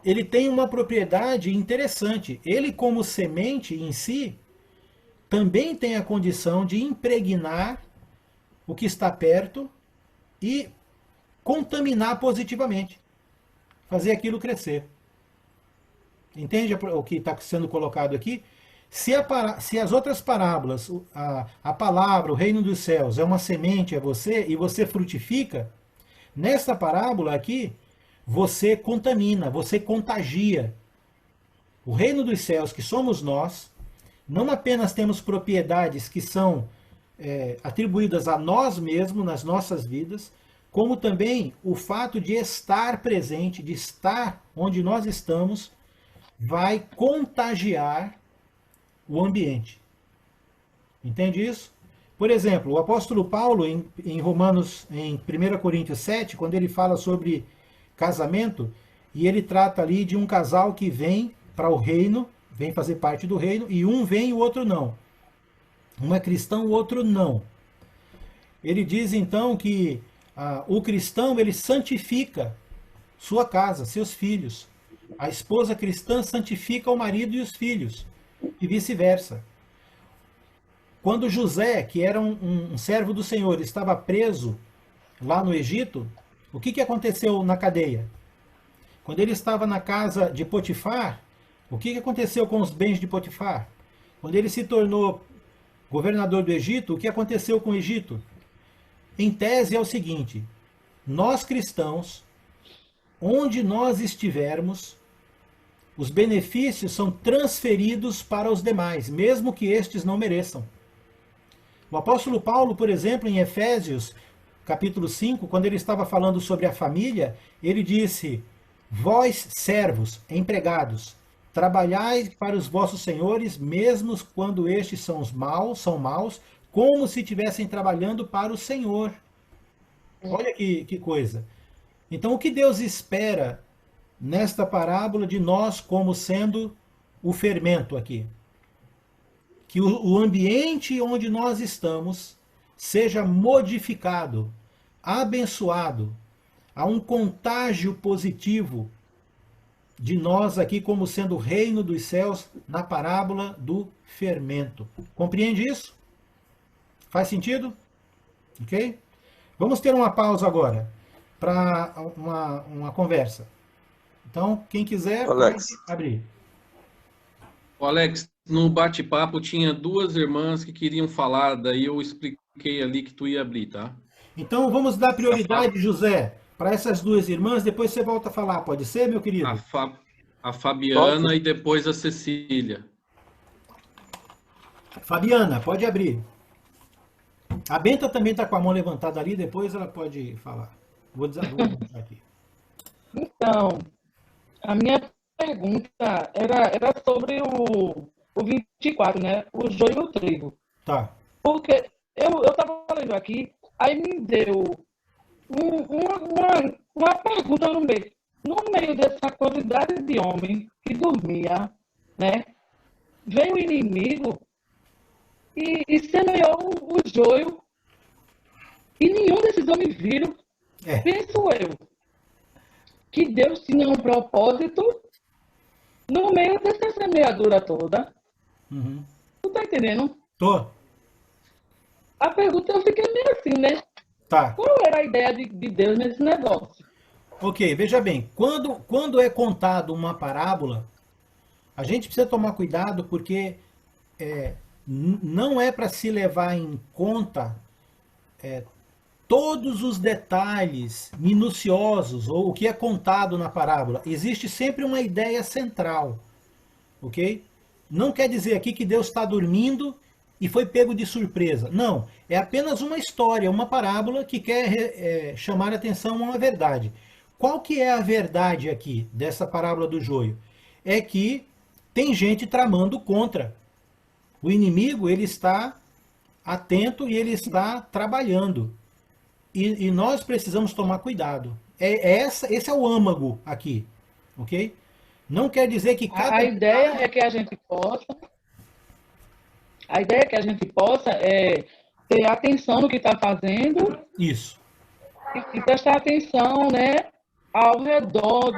ele tem uma propriedade interessante. Ele, como semente em si, também tem a condição de impregnar o que está perto e contaminar positivamente. Fazer aquilo crescer. Entende o que está sendo colocado aqui? Se as outras parábolas, a palavra, o reino dos céus, é uma semente, é você, e você frutifica, nesta parábola aqui, você contamina, você contagia. O reino dos céus, que somos nós, não apenas temos propriedades que são atribuídas a nós mesmos, nas nossas vidas, como também o fato de estar presente, de estar onde nós estamos, vai contagiar o ambiente. Entende isso? Por exemplo, o apóstolo Paulo, em Romanos, em 1 Coríntios 7, quando ele fala sobre casamento, e ele trata ali de um casal que vem para o reino, vem fazer parte do reino, e um vem e o outro não. Um é cristão, o outro não. Ele diz então que o cristão, ele santifica sua casa, seus filhos. A esposa cristã santifica o marido e os filhos, e vice-versa. Quando José, que era um servo do Senhor, estava preso lá no Egito, o que aconteceu na cadeia? Quando ele estava na casa de Potifar, o que aconteceu com os bens de Potifar? Quando ele se tornou governador do Egito, o que aconteceu com o Egito? Em tese é o seguinte: nós cristãos, onde nós estivermos, os benefícios são transferidos para os demais, mesmo que estes não mereçam. O apóstolo Paulo, por exemplo, em Efésios, capítulo 5, quando ele estava falando sobre a família, ele disse: vós, servos, empregados, trabalhai para os vossos senhores, mesmo quando estes são maus, como se estivessem trabalhando para o Senhor. Olha que coisa. Então, o que Deus espera nesta parábola de nós como sendo o fermento aqui? Que o ambiente onde nós estamos seja modificado, abençoado, há um contágio positivo de nós aqui como sendo o reino dos céus na parábola do fermento. Compreende isso? Faz sentido? Ok? Vamos ter uma pausa agora para uma conversa. Então, quem quiser, Alex, pode abrir. Alex, no bate-papo tinha duas irmãs que queriam falar, daí eu expliquei ali que tu ia abrir, tá? Então, vamos dar prioridade, José, para essas duas irmãs, depois você volta a falar, pode ser, meu querido? A Fabiana e depois a Cecília. Fabiana, pode abrir. A Benta também está com a mão levantada ali, depois ela pode falar. Vou mostrar aqui. Então, a minha pergunta era sobre o 24, né? O joio e o trigo. Tá. Porque eu estava lendo aqui, aí me deu uma pergunta no meio. No meio dessa quantidade de homem que dormia, né? Veio o inimigo e semeou o joio e nenhum desses homens viram. Penso eu que Deus tinha um propósito no meio dessa semeadura toda. Uhum. Tu tá entendendo? Tô. A pergunta eu fiquei meio assim, né? Tá. Qual era a ideia de Deus nesse negócio? Ok, veja bem, quando é contado uma parábola, a gente precisa tomar cuidado porque não é para se levar em conta todos os detalhes minuciosos ou o que é contado na parábola. Existe sempre uma ideia central, ok? Não quer dizer aqui que Deus está dormindo e foi pego de surpresa. Não, é apenas uma história, uma parábola que quer chamar a atenção a uma verdade. Qual que é a verdade aqui dessa parábola do joio? É que tem gente tramando contra. O inimigo, ele está atento e ele está trabalhando. E nós precisamos tomar cuidado. Esse é o âmago aqui, ok? Não quer dizer que A ideia é que a gente possa ter atenção no que está fazendo. Isso. E prestar atenção, né, ao redor,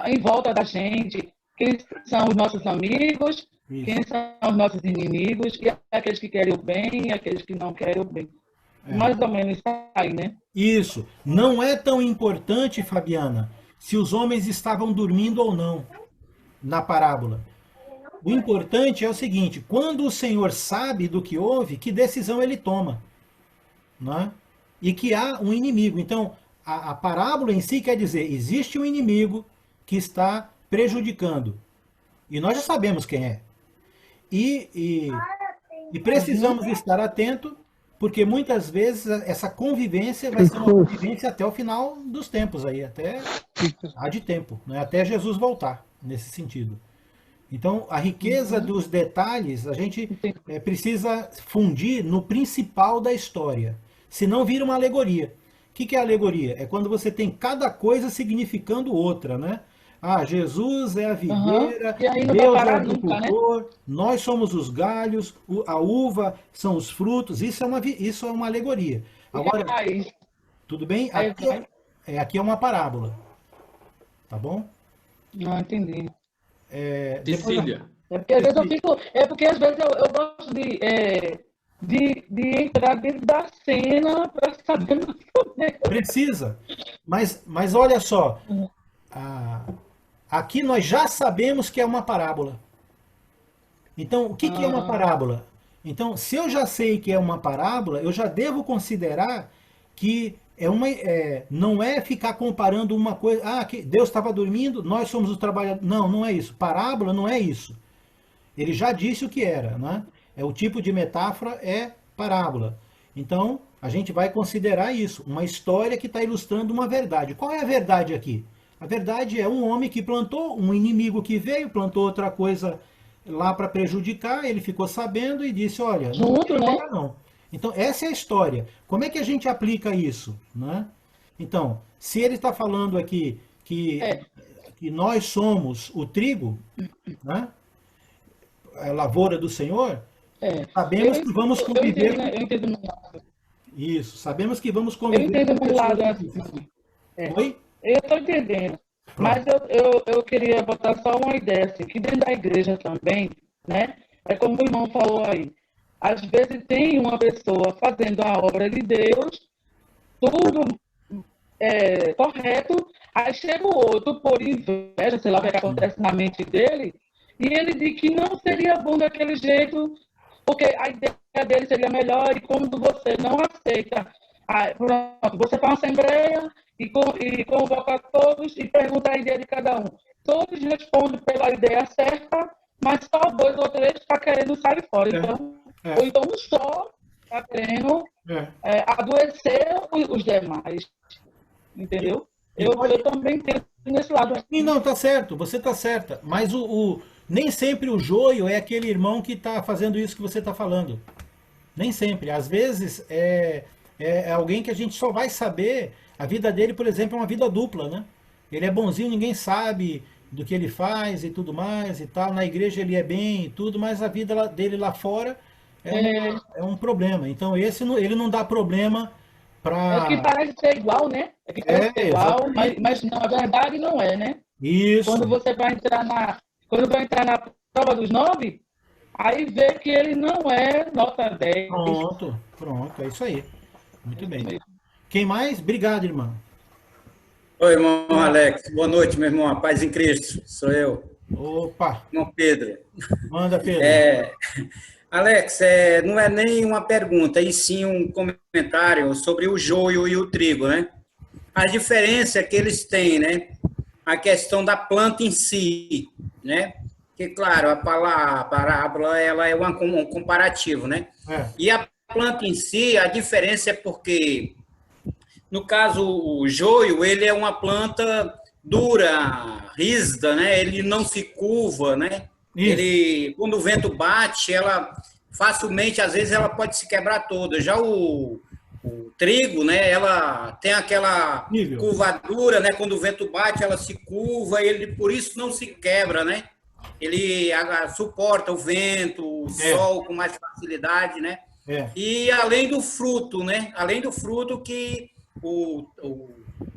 em volta da gente, quem são os nossos amigos, Isso. Quem são os nossos inimigos, e aqueles que querem o bem e aqueles que não querem o bem. Mais ou menos isso aí, né? Isso. Não é tão importante, Fabiana, se os homens estavam dormindo ou não na parábola. O importante é o seguinte: quando o Senhor sabe do que houve, que decisão ele toma, né? E que há um inimigo. Então, a parábola em si quer dizer, existe um inimigo que está prejudicando. E nós já sabemos quem é. E precisamos estar atentos, porque muitas vezes essa convivência vai ser uma convivência até o final dos tempos, aí, até há de tempo, né? Até Jesus voltar, nesse sentido. Então, a riqueza dos detalhes, a gente precisa fundir no principal da história. Senão vira uma alegoria. O que é alegoria? É quando você tem cada coisa significando outra, né? Ah, Jesus é a videira, Deus é o agricultor, né? Nós somos os galhos, a uva são os frutos. Isso é uma alegoria. Agora, tudo bem? Aqui é uma parábola. Tá bom? Não, entendi. Cecília. É porque às vezes eu gosto de entrar dentro da cena para saber. Precisa. Mas olha só. Aqui nós já sabemos que é uma parábola. Então, o que é uma parábola? Então, se eu já sei que é uma parábola, eu já devo considerar que não é ficar comparando uma coisa. Que Deus estava dormindo, nós somos os trabalhadores. Não, não é isso. Parábola não é isso. Ele já disse o que era, né? O tipo de metáfora é parábola. Então, a gente vai considerar isso, uma história que está ilustrando uma verdade. Qual é a verdade aqui? A verdade é um homem que plantou, um inimigo que veio, plantou outra coisa lá para prejudicar, ele ficou sabendo e disse, olha, não. Então, essa é a história. Como é que a gente aplica isso? Né? Então, se ele está falando aqui que nós somos o trigo, né? A lavoura do Senhor, sabemos que vamos conviver... Eu entendo no lado. Isso, sabemos que vamos conviver... Eu entendo no lado assim. Oi? Eu estou entendendo. Mas eu queria botar só uma ideia, assim, que dentro da igreja também, né? É como o irmão falou aí. Às vezes tem uma pessoa fazendo a obra de Deus, tudo correto, aí chega o outro por inveja, sei lá o que acontece na mente dele, e ele diz que não seria bom daquele jeito, porque a ideia dele seria melhor, e quando você não aceita, pronto, você faz uma assembleia e convoca todos e pergunta a ideia de cada um. Todos respondem pela ideia certa, mas só 2 ou 3 estão querendo sair fora. Ou então um só está querendo adoecer os demais. Entendeu? Eu também tenho nesse lado. Sim, não, tá certo, você tá certa. Mas nem sempre o joio é aquele irmão que está fazendo isso que você está falando. Nem sempre. Às vezes é alguém que a gente só vai saber. A vida dele, por exemplo, é uma vida dupla, né? Ele é bonzinho, ninguém sabe do que ele faz e tudo mais e tal. Na igreja ele é bem e tudo, mas a vida dele lá fora é um problema. Então ele não dá problema para... É que parece ser igual, né? É que parece ser igual, mas não, a verdade não é, né? Isso. Quando você vai entrar na prova dos 9, aí vê que ele não é nota 10. Pronto, é isso aí. Muito bem. Quem mais? Obrigado, irmão. Oi, irmão Alex. Boa noite, meu irmão. A paz em Cristo. Sou eu. Opa! Irmão Pedro. Manda, Pedro. Alex, não é nem uma pergunta, e sim um comentário sobre o joio e o trigo, né? A diferença que eles têm, né? A questão da planta em si, né? Que, claro, a parábola ela é um comparativo, né? E a planta em si, a diferença é porque, no caso, o joio, ele é uma planta dura, rígida, né? Ele não se curva, né? Ele, quando o vento bate, ela facilmente, às vezes, ela pode se quebrar toda. Já o trigo, né? Ela tem aquela curvadura, né? Quando o vento bate, ela se curva e ele, por isso, não se quebra, né? Ele suporta o vento, o sol com mais facilidade, né? E além do fruto, né? Além do fruto que o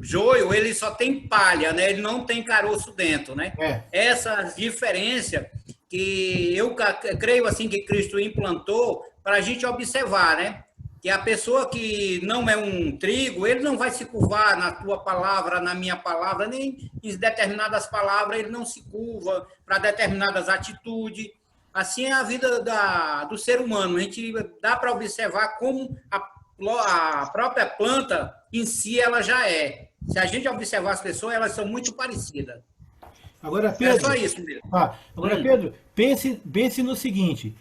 joio, ele só tem palha, né? Ele não tem caroço dentro, né? Essa diferença que eu creio assim que Cristo implantou para a gente observar, né? Que a pessoa que não é um trigo, ele não vai se curvar na tua palavra, na minha palavra, nem em determinadas palavras ele não se curva para determinadas atitudes. Assim é a vida do ser humano. A gente dá para observar como a própria planta em si ela já é. Se a gente observar as pessoas, elas são muito parecidas. Agora, Pedro, É só isso mesmo. Agora, Pedro, pense no seguinte.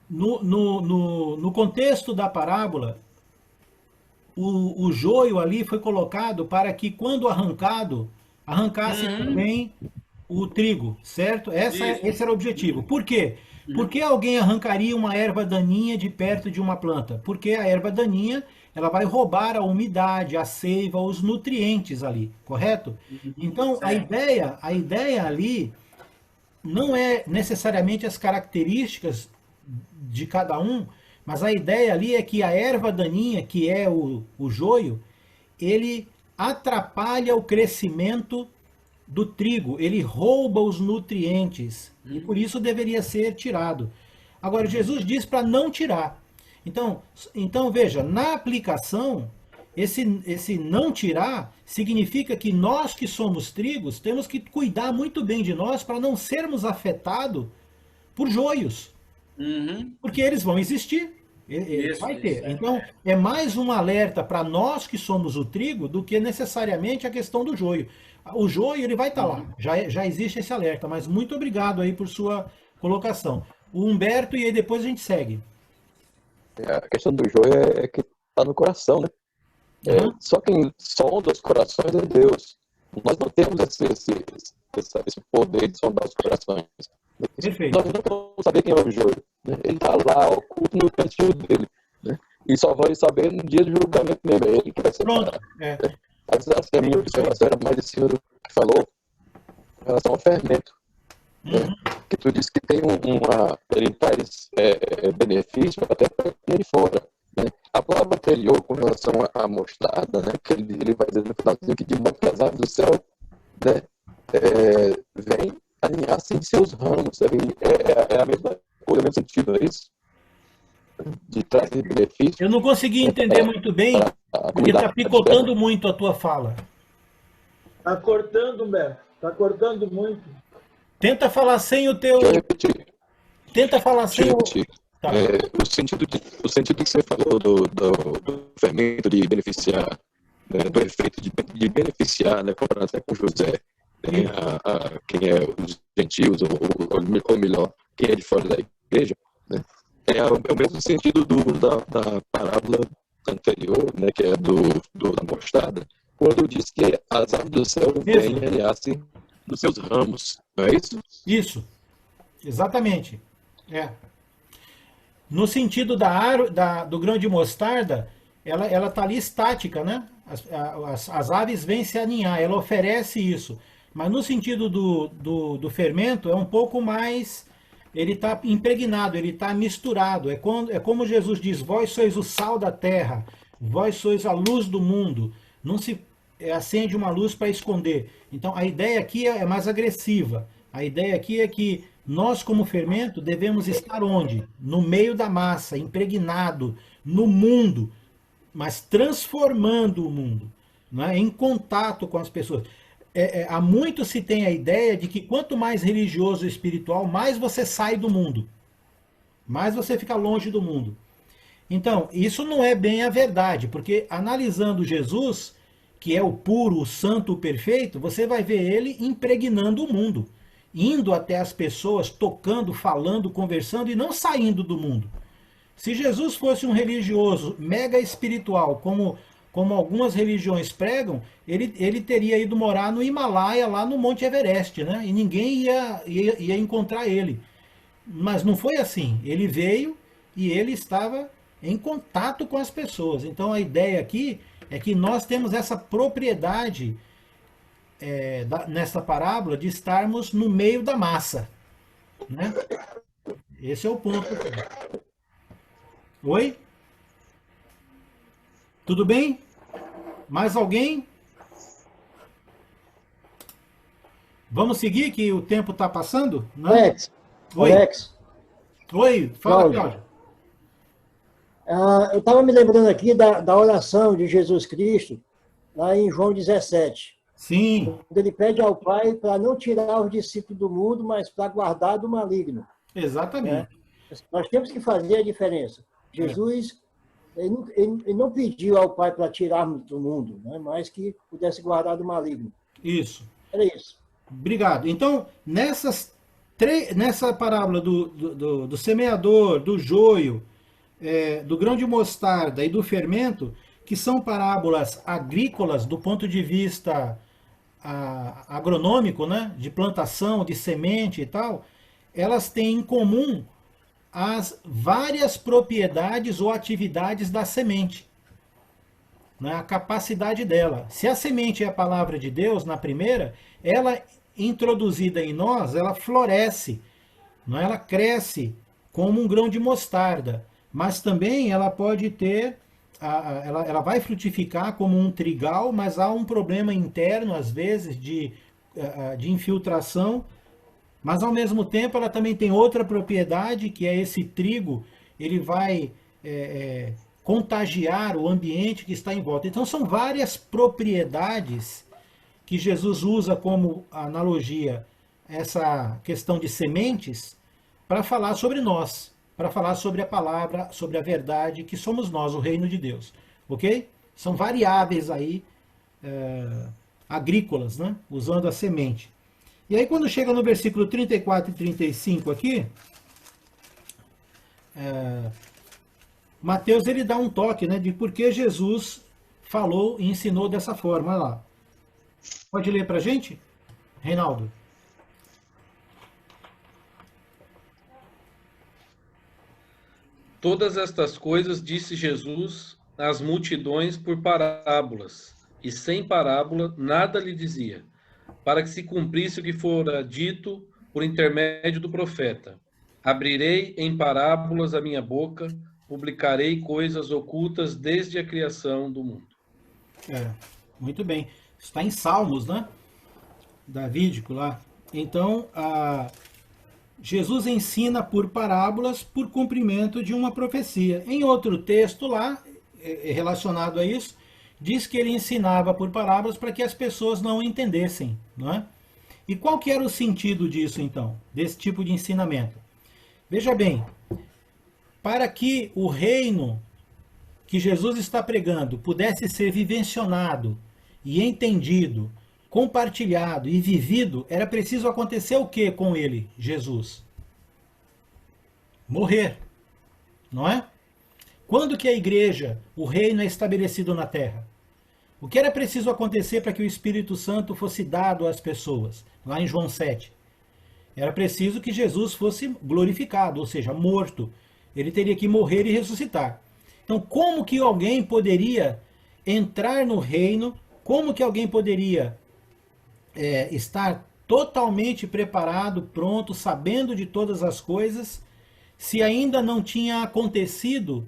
No contexto da parábola, o joio ali foi colocado para que, quando arrancasse também o trigo, certo? Esse era o objetivo. Por quê? Por que alguém arrancaria uma erva daninha de perto de uma planta? Porque a erva daninha, ela vai roubar a umidade, a seiva, os nutrientes ali, correto? Então, a ideia ali não é necessariamente as características de cada um, mas a ideia ali é que a erva daninha, que é o joio, ele atrapalha o crescimento do trigo, ele rouba os nutrientes e por isso deveria ser tirado. Agora, Jesus diz para não tirar. Então veja, na aplicação, esse não tirar significa que nós que somos trigos temos que cuidar muito bem de nós para não sermos afetados por joios. Porque eles vão existir. Vai ter. Então, é mais um alerta para nós que somos o trigo do que necessariamente a questão do joio. O joio, ele vai estar lá. Já existe esse alerta. Mas muito obrigado aí por sua colocação. O Humberto, e aí depois a gente segue. A questão do joio é que está no coração, né? Só quem sonda os corações é Deus. Nós não temos esse poder de sondar os corações. Perfeito. Nós não vamos saber quem é o joio. Né? Ele está lá, oculto no cantinho dele. Né? E só vai saber no dia do julgamento mesmo. É ele que vai ser. Pronto. Mas assim, a minha observação era mais em cima do que falou em relação ao fermento. Né? Que tu disse que tem ele traz benefício até para ele fora. Né? A palavra anterior com relação à mostarda, né? Que ele vai dizer no finalzinho que de modo que as aves do céu, né? Vem alinhar assim seus ramos. É a mesma coisa, o mesmo sentido, é isso? De trazer benefício. Eu não consegui entender muito bem, porque está picotando muito a tua fala. Está cortando, Humberto. Está cortando muito. Tenta falar sem o teu... Deixa eu repetir. Tenta falar sem o... Tá. O sentido que você falou do fermento de beneficiar, né, do efeito de beneficiar, né, comparando até com José, né, quem é os gentios, ou melhor, quem é de fora da igreja, né, é o mesmo sentido da parábola anterior, né, que é da mostarda, quando diz que as aves do céu vêm e alinhar-se nos seus ramos, não é isso? Isso, exatamente. No sentido do grão de mostarda, ela está ali estática, né? As aves vêm se aninhar, ela oferece isso. Mas no sentido do fermento, é um pouco mais... Ele está impregnado, ele está misturado. É como Jesus diz, vós sois o sal da terra, vós sois a luz do mundo. Não se acende uma luz para esconder. Então, a ideia aqui é mais agressiva. A ideia aqui é que nós, como fermento, devemos estar onde? No meio da massa, impregnado, no mundo, mas transformando o mundo, né? Em contato com as pessoas. Há muito se tem a ideia de que quanto mais religioso e espiritual, mais você sai do mundo, mais você fica longe do mundo. Então, isso não é bem a verdade, porque analisando Jesus, que é o puro, o santo, o perfeito, você vai ver ele impregnando o mundo, indo até as pessoas, tocando, falando, conversando e não saindo do mundo. Se Jesus fosse um religioso mega espiritual, como algumas religiões pregam, ele teria ido morar no Himalaia, lá no Monte Everest, né? E ninguém ia encontrar ele. Mas não foi assim. Ele veio e ele estava em contato com as pessoas. Então a ideia aqui é que nós temos essa propriedade nessa parábola de estarmos no meio da massa, né? Esse é o ponto. Oi? Tudo bem? Mais alguém? Vamos seguir que o tempo está passando? Não? Oi. Alex. Oi, fala, Cláudio. Eu estava me lembrando aqui da oração de Jesus Cristo, lá em João 17. Sim. Quando ele pede ao Pai para não tirar os discípulos do mundo, mas para guardar do maligno. Exatamente. Nós temos que fazer a diferença. Jesus, ele não pediu ao Pai para tirarmos do mundo, né, mas que pudesse guardar do maligno. Isso. Era isso. Obrigado. Então, nessa parábola do semeador, do joio, do grão de mostarda e do fermento, que são parábolas agrícolas do ponto de vista agronômico, né, de plantação, de semente e tal, elas têm em comum as várias propriedades ou atividades da semente, né, a capacidade dela. Se a semente é a palavra de Deus, na primeira, ela introduzida em nós, ela floresce, não é? Ela cresce como um grão de mostarda, mas também ela pode ter, ela vai frutificar como um trigal, mas há um problema interno, às vezes, de infiltração, mas ao mesmo tempo ela também tem outra propriedade, que é esse trigo, ele vai contagiar o ambiente que está em volta. Então são várias propriedades que Jesus usa como analogia essa questão de sementes para falar sobre nós, para falar sobre a palavra, sobre a verdade, que somos nós, o reino de Deus. Ok? São variáveis aí agrícolas, né? Usando a semente. E aí quando chega no versículo 34 e 35 aqui, Mateus ele dá um toque, né, de por que Jesus falou e ensinou dessa forma. Olha lá. Pode ler para a gente, Reinaldo? Todas estas coisas disse Jesus às multidões por parábolas, e sem parábola nada lhe dizia, para que se cumprisse o que fora dito por intermédio do profeta. Abrirei em parábolas a minha boca, publicarei coisas ocultas desde a criação do mundo. Muito bem. Está em Salmos, né? Davídico lá. Então, Jesus ensina por parábolas por cumprimento de uma profecia. Em outro texto lá, relacionado a isso, diz que ele ensinava por parábolas para que as pessoas não entendessem, não é? E qual que era o sentido disso, então? Desse tipo de ensinamento? Veja bem, para que o reino que Jesus está pregando pudesse ser vivencionado e entendido, compartilhado e vivido, era preciso acontecer o que com ele, Jesus? Morrer, não é? Quando que a igreja, o reino é estabelecido na terra? O que era preciso acontecer para que o Espírito Santo fosse dado às pessoas? Lá em João 7. Era preciso que Jesus fosse glorificado, ou seja, morto. Ele teria que morrer e ressuscitar. Então, como que alguém poderia entrar no reino? Como que alguém poderia estar totalmente preparado, pronto, sabendo de todas as coisas, se ainda não tinha acontecido,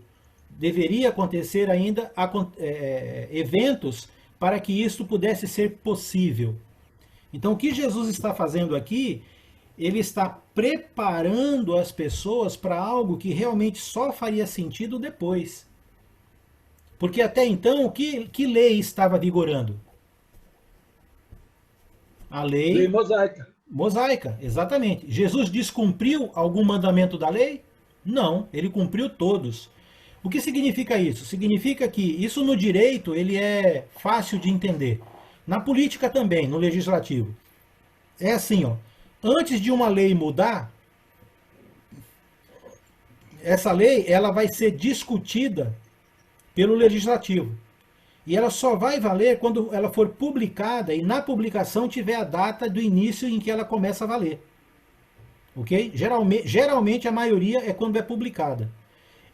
deveria acontecer ainda eventos para que isso pudesse ser possível? Então, o que Jesus está fazendo aqui, ele está preparando as pessoas para algo que realmente só faria sentido depois. Porque até então, que lei estava vigorando? A lei mosaica. Mosaica, exatamente. Jesus descumpriu algum mandamento da lei? Não, ele cumpriu todos. O que significa isso? Significa que isso no direito ele é fácil de entender. Na política também, no legislativo. É assim, ó. Antes de uma lei mudar, essa lei ela vai ser discutida pelo legislativo. E ela só vai valer quando ela for publicada e na publicação tiver a data do início em que ela começa a valer. Ok? Geralmente a maioria é quando é publicada.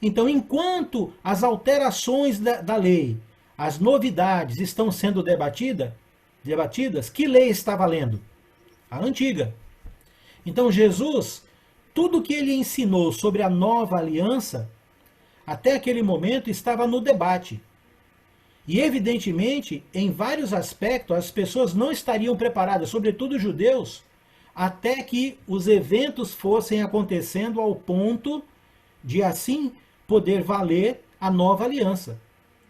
Então, enquanto as alterações da lei, as novidades estão sendo debatidas, que lei está valendo? A antiga. Então, Jesus, tudo que ele ensinou sobre a nova aliança, até aquele momento estava no debate. E, evidentemente, em vários aspectos, as pessoas não estariam preparadas, sobretudo os judeus, até que os eventos fossem acontecendo ao ponto de, assim, poder valer a nova aliança.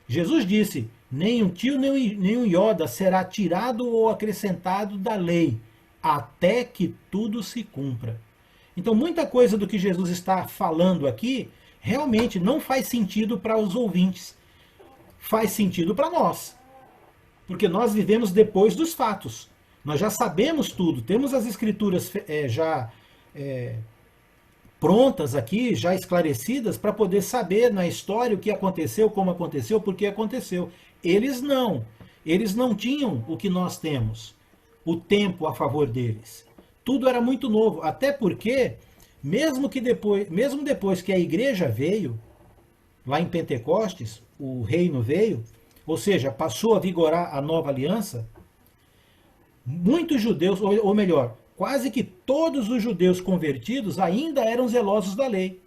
Jesus disse, nem um tio nem um iota será tirado ou acrescentado da lei, até que tudo se cumpra. Então, muita coisa do que Jesus está falando aqui, realmente não faz sentido para os ouvintes. Faz sentido para nós. Porque nós vivemos depois dos fatos. Nós já sabemos tudo, temos as escrituras prontas aqui, já esclarecidas, para poder saber na história o que aconteceu, como aconteceu, por que aconteceu. Eles não tinham o que nós temos, o tempo a favor deles. Tudo era muito novo, até porque, mesmo depois que a igreja veio, lá em Pentecostes, o reino veio, ou seja, passou a vigorar a nova aliança, muitos judeus, ou melhor, quase que todos os judeus convertidos ainda eram zelosos da lei.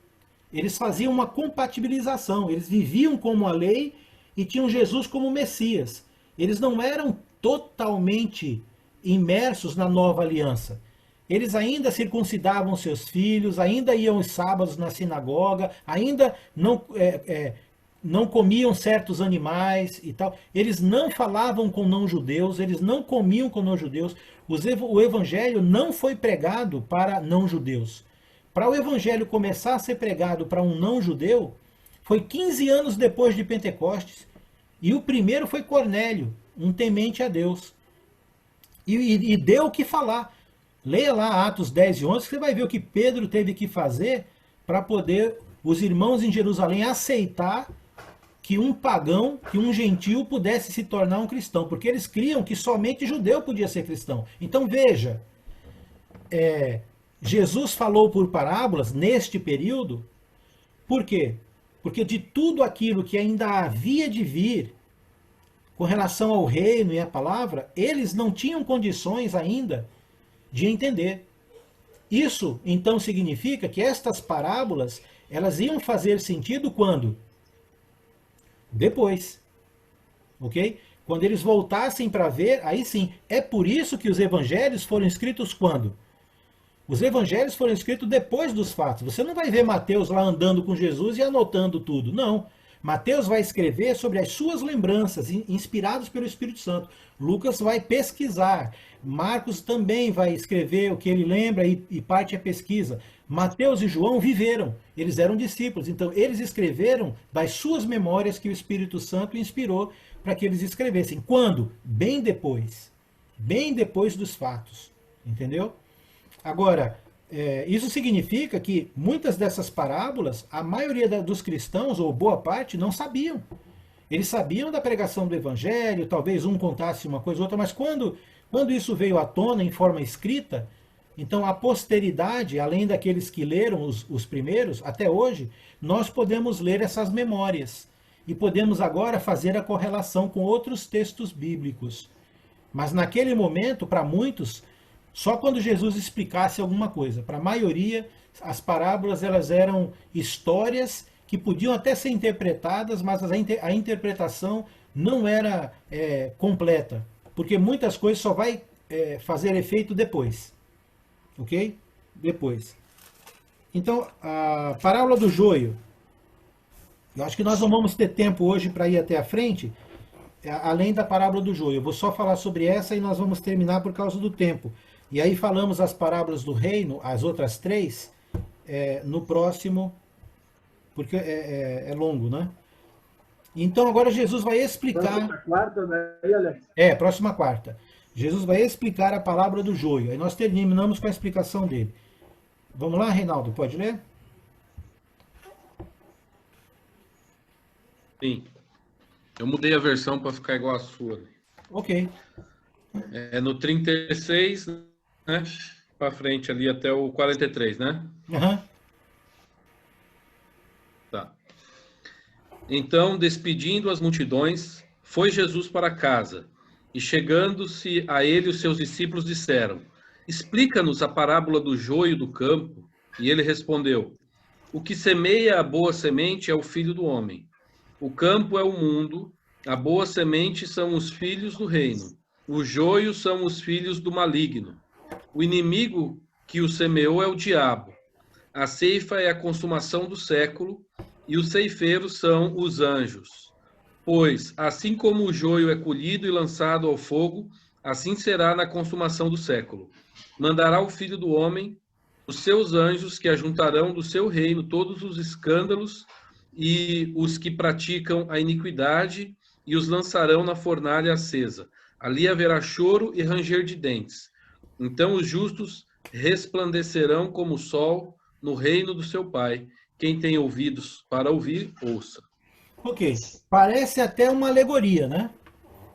Eles faziam uma compatibilização, eles viviam como a lei e tinham Jesus como Messias. Eles não eram totalmente imersos na nova aliança. Eles ainda circuncidavam seus filhos, ainda iam os sábados na sinagoga, ainda não comiam certos animais e tal. Eles não falavam com não-judeus, eles não comiam com não-judeus. O evangelho não foi pregado para não-judeus. Para o evangelho começar a ser pregado para um não-judeu, foi 15 anos depois de Pentecostes. E o primeiro foi Cornélio, um temente a Deus. E deu o que falar. Leia lá Atos 10 e 11, que você vai ver o que Pedro teve que fazer para poder os irmãos em Jerusalém aceitar que um pagão, que um gentil pudesse se tornar um cristão, porque eles criam que somente judeu podia ser cristão. Então veja, Jesus falou por parábolas neste período, por quê? Porque de tudo aquilo que ainda havia de vir com relação ao reino e à palavra, eles não tinham condições ainda de entender. Isso então significa que estas parábolas, elas iam fazer sentido quando? Depois, ok? Quando eles voltassem para ver, aí sim. É por isso que os evangelhos foram escritos quando? Os evangelhos foram escritos depois dos fatos. Você não vai ver Mateus lá andando com Jesus e anotando tudo. Não. Mateus vai escrever sobre as suas lembranças, inspirados pelo Espírito Santo. Lucas vai pesquisar. Marcos também vai escrever o que ele lembra e parte a pesquisa. Mateus e João viveram, eles eram discípulos, então eles escreveram das suas memórias que o Espírito Santo inspirou para que eles escrevessem. Quando? Bem depois dos fatos, entendeu? Agora, isso significa que muitas dessas parábolas, a maioria dos cristãos, ou boa parte, não sabiam. Eles sabiam da pregação do Evangelho, talvez um contasse uma coisa ou outra, mas quando isso veio à tona em forma escrita, então a posteridade, além daqueles que leram os primeiros, até hoje, nós podemos ler essas memórias. E podemos agora fazer a correlação com outros textos bíblicos. Mas naquele momento, para muitos, só quando Jesus explicasse alguma coisa. Para a maioria, as parábolas elas eram histórias que podiam até ser interpretadas, mas a interpretação não era completa. Porque muitas coisas só vai fazer efeito depois. Ok? Depois. Então, a parábola do joio. Eu acho que nós não vamos ter tempo hoje para ir até a frente, além da parábola do joio. Eu vou só falar sobre essa e nós vamos terminar por causa do tempo. E aí falamos as parábolas do reino, as outras 3, no próximo, porque é longo, né? Então agora Jesus vai explicar... Próxima quarta, né, Alex? Próxima quarta. Jesus vai explicar a palavra do joio. Aí nós terminamos com a explicação dele. Vamos lá, Reinaldo, pode ler? Sim. Eu mudei a versão para ficar igual a sua. Ok. No 36, né? Para frente ali até o 43, né? Uhum. Tá. Então, despedindo as multidões, foi Jesus para casa. E chegando-se a ele, os seus discípulos disseram: explica-nos a parábola do joio do campo. E ele respondeu: o que semeia a boa semente é o filho do homem. O campo é o mundo, a boa semente são os filhos do reino. O joio são os filhos do maligno. O inimigo que o semeou é o diabo. A ceifa é a consumação do século, e os ceifeiros são os anjos. Pois, assim como o joio é colhido e lançado ao fogo, assim será na consumação do século. Mandará o Filho do Homem os seus anjos, que ajuntarão do seu reino todos os escândalos e os que praticam a iniquidade, e os lançarão na fornalha acesa. Ali haverá choro e ranger de dentes. Então os justos resplandecerão como o sol no reino do seu Pai. Quem tem ouvidos para ouvir, ouça. Ok. Parece até uma alegoria, né?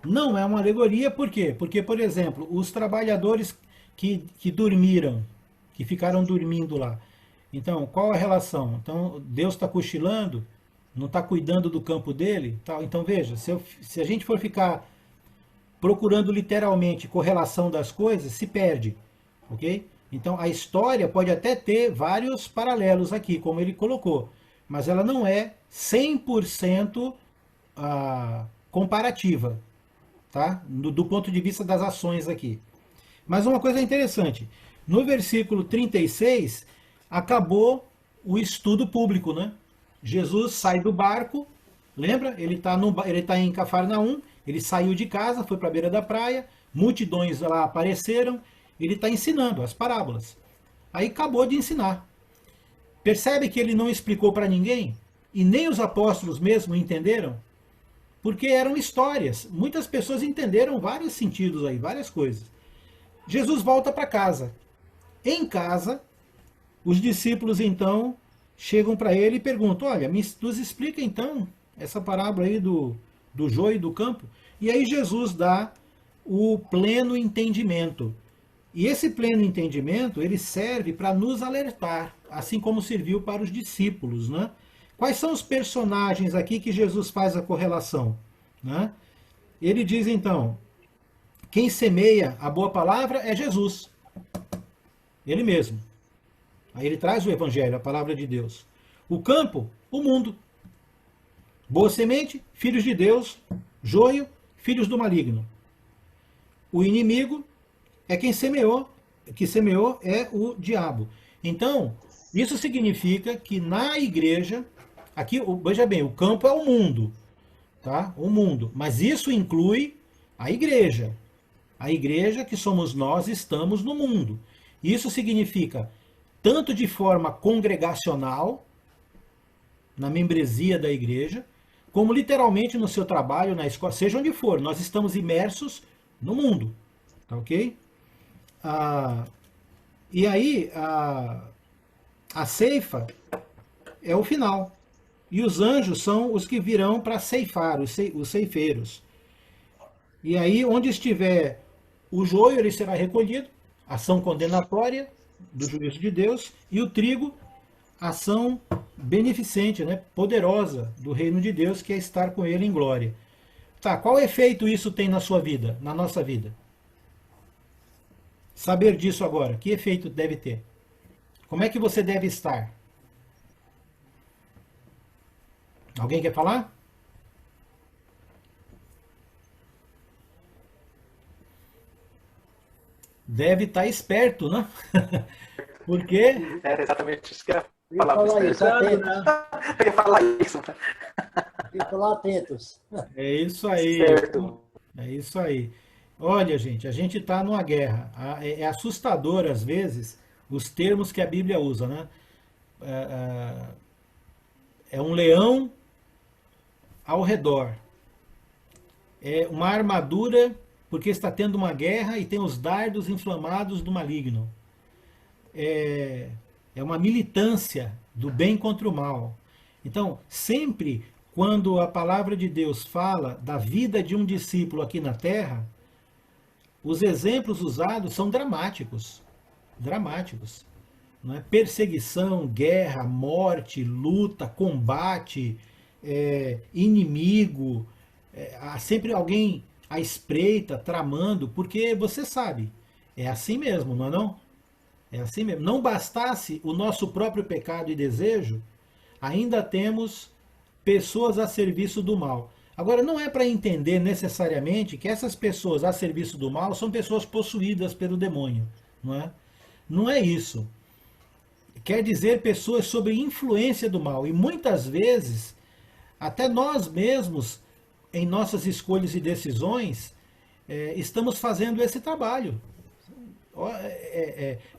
Não é uma alegoria, por quê? Porque, por exemplo, os trabalhadores que dormiram, que ficaram dormindo lá. Então, qual a relação? Então, Deus está cochilando, não está cuidando do campo dele? Tal. Então, veja, se a gente for ficar procurando literalmente correlação das coisas, se perde, ok? Então, a história pode até ter vários paralelos aqui, como ele colocou, mas ela não é 100% comparativa, tá? Do ponto de vista das ações aqui. Mas uma coisa interessante, no versículo 36, acabou o estudo público, né? Jesus sai do barco, lembra? Ele está em Cafarnaum, ele saiu de casa, foi para a beira da praia, multidões lá apareceram, ele está ensinando as parábolas. Aí acabou de ensinar. Percebe que ele não explicou para ninguém? E nem os apóstolos mesmo entenderam? Porque eram histórias. Muitas pessoas entenderam vários sentidos aí, várias coisas. Jesus volta para casa. Em casa, os discípulos então chegam para ele e perguntam: olha, nos explica então essa parábola aí do joio e do campo. E aí Jesus dá o pleno entendimento. E esse pleno entendimento, ele serve para nos alertar, assim como serviu para os discípulos, né? Quais são os personagens aqui que Jesus faz a correlação, né? Ele diz então: quem semeia a boa palavra é Jesus, ele mesmo. Aí ele traz o evangelho, a palavra de Deus. O campo, o mundo. Boa semente, filhos de Deus. Joio, filhos do maligno. O inimigo é quem semeou, que semeou é o diabo. Então, isso significa que na igreja, aqui, veja bem, o campo é o mundo, tá? O mundo, mas isso inclui a igreja. A igreja que somos nós, estamos no mundo. Isso significa tanto de forma congregacional, na membresia da igreja, como literalmente no seu trabalho, na escola, seja onde for, nós estamos imersos no mundo, tá ok? E aí, a ceifa é o final. E os anjos são os que virão para ceifar, os ceifeiros. E aí, onde estiver o joio, ele será recolhido, ação condenatória do juízo de Deus, e o trigo, ação beneficente, né, poderosa do reino de Deus, que é estar com ele em glória. Tá, qual efeito isso tem na sua vida, na nossa vida? Saber disso agora, que efeito deve ter? Como é que você deve estar? Alguém quer falar? Deve estar esperto, né? Porque... Era exatamente isso que eu ia falar. Eu ia falar isso. Fiquem lá atentos. É isso aí. Certo. É isso aí. Olha, gente, a gente está numa guerra. É assustador, às vezes, os termos que a Bíblia usa, né? É um leão ao redor. É uma armadura, porque está tendo uma guerra e tem os dardos inflamados do maligno. É uma militância do bem contra o mal. Então, sempre quando a palavra de Deus fala da vida de um discípulo aqui na terra, os exemplos usados são dramáticos. Dramáticos. Não é? Perseguição, guerra, morte, luta, combate, inimigo. Há sempre alguém à espreita, tramando, porque você sabe, é assim mesmo, não é não? É assim mesmo. Não bastasse o nosso próprio pecado e desejo, ainda temos pessoas a serviço do mal. Agora, não é para entender necessariamente que essas pessoas a serviço do mal são pessoas possuídas pelo demônio, não é? Não é isso. Quer dizer pessoas sob influência do mal. E muitas vezes, até nós mesmos, em nossas escolhas e decisões, estamos fazendo esse trabalho.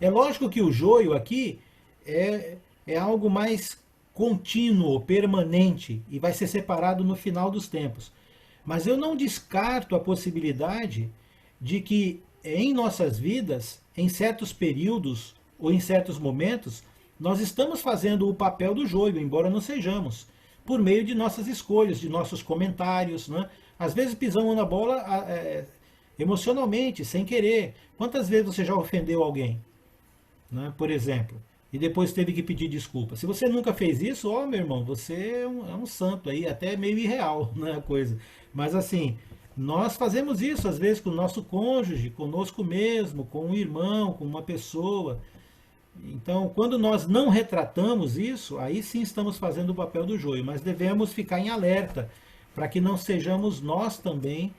É lógico que o joio aqui é algo mais contínuo, permanente, e vai ser separado no final dos tempos. Mas eu não descarto a possibilidade de que em nossas vidas, em certos períodos ou em certos momentos, nós estamos fazendo o papel do joio, embora não sejamos, por meio de nossas escolhas, de nossos comentários, né? Às vezes pisamos na bola emocionalmente, sem querer. Quantas vezes você já ofendeu alguém, né, por exemplo, e depois teve que pedir desculpa? Se você nunca fez isso, ó, meu irmão, você é um santo aí, até meio irreal, né, a coisa. Mas assim, nós fazemos isso às vezes com o nosso cônjuge, conosco mesmo, com um irmão, com uma pessoa. Então, quando nós não retratamos isso, aí sim estamos fazendo o papel do joio, mas devemos ficar em alerta para que não sejamos nós também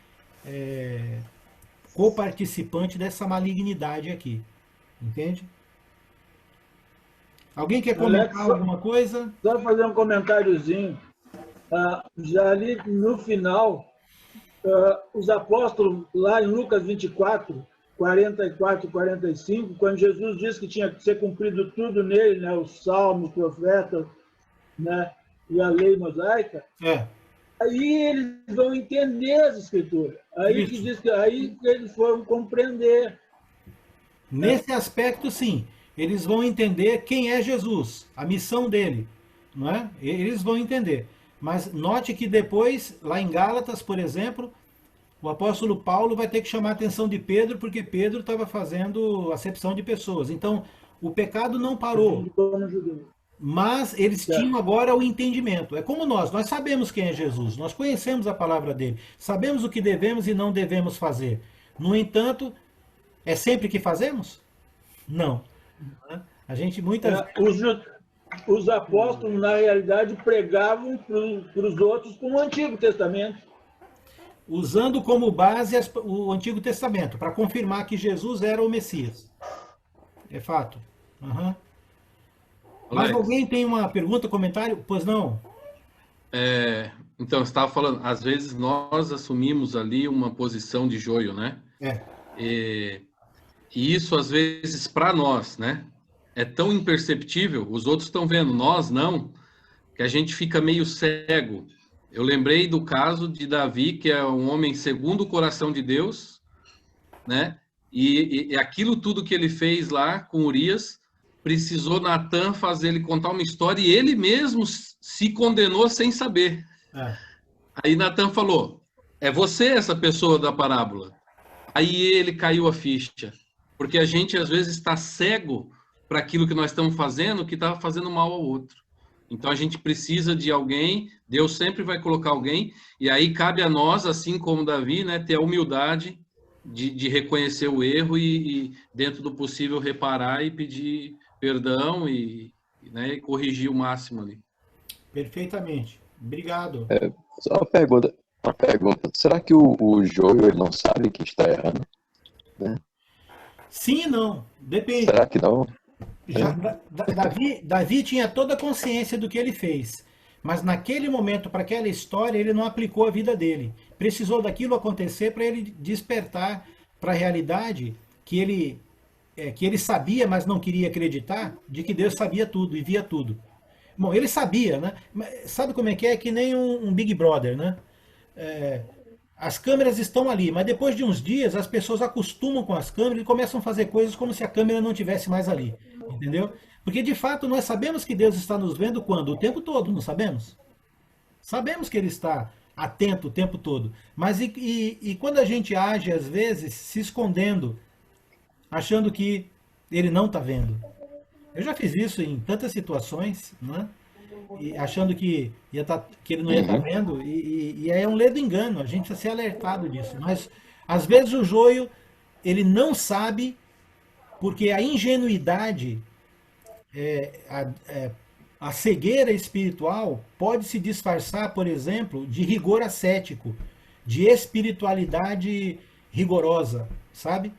coparticipante dessa malignidade aqui. Entende? Alguém quer comentar alguma coisa? Só fazer um comentáriozinho. Já ali no final, os apóstolos, lá em Lucas 24, 44 e 45, quando Jesus disse que tinha que ser cumprido tudo nele, né, os salmos, profetas, né, e a lei mosaica, aí eles vão entender as escrituras. Aí que diz que aí eles foram compreender. Nesse aspecto, sim. Eles vão entender quem é Jesus, a missão dele, não é? Eles vão entender. Mas note que depois, lá em Gálatas, por exemplo, o apóstolo Paulo vai ter que chamar a atenção de Pedro, porque Pedro estava fazendo acepção de pessoas. Então, o pecado não parou. Mas eles tinham agora o entendimento. É como nós sabemos quem é Jesus, nós conhecemos a palavra dele, sabemos o que devemos e não devemos fazer. No entanto, é sempre que fazemos? Não. A gente muitas os apóstolos, na realidade, pregavam para os outros com o Antigo Testamento. Usando como base o Antigo Testamento, para confirmar que Jesus era o Messias. É fato. Uhum. Mas alguém tem uma pergunta, comentário? Pois não? Então, você estava falando, às vezes nós assumimos ali uma posição de joio, né? E isso, às vezes, para nós, né? É tão imperceptível, os outros estão vendo, nós não, que a gente fica meio cego. Eu lembrei do caso de Davi, que é um homem segundo o coração de Deus, né? E aquilo tudo que ele fez lá com Urias, precisou Natan fazer ele contar uma história e ele mesmo se condenou sem saber. Aí Natan falou, é você essa pessoa da parábola. Aí ele caiu a ficha, porque a gente às vezes está cego para aquilo que nós estamos fazendo, que está fazendo mal ao outro. Então a gente precisa de alguém, Deus sempre vai colocar alguém, e aí cabe a nós, assim como Davi, né, ter a humildade de reconhecer o erro e, dentro do possível, reparar e pedir perdão e corrigir o máximo ali. Perfeitamente. Obrigado. Só uma pergunta. Será que o joio ele não sabe que está errando? Né? Sim e não. Depende. Será que não? Davi tinha toda a consciência do que ele fez, mas naquele momento, para aquela história, ele não aplicou a vida dele. Precisou daquilo acontecer para ele despertar para a realidade que ele sabia, mas não queria acreditar, de que Deus sabia tudo e via tudo. Bom, ele sabia, né? Sabe como é? É que nem um Big Brother, né? As câmeras estão ali, mas depois de uns dias as pessoas acostumam com as câmeras e começam a fazer coisas como se a câmera não estivesse mais ali, entendeu? Porque de fato nós sabemos que Deus está nos vendo quando? O tempo todo, não sabemos? Sabemos que Ele está atento o tempo todo, mas e quando a gente age às vezes se escondendo, achando que Ele não está vendo? Eu já fiz isso em tantas situações, né? E achando que ele não ia estar vendo, e é um ledo engano, a gente precisa ser alertado disso. Mas, às vezes, o joio, ele não sabe, porque a ingenuidade, a cegueira espiritual, pode se disfarçar, por exemplo, de rigor ascético, de espiritualidade rigorosa, sabe?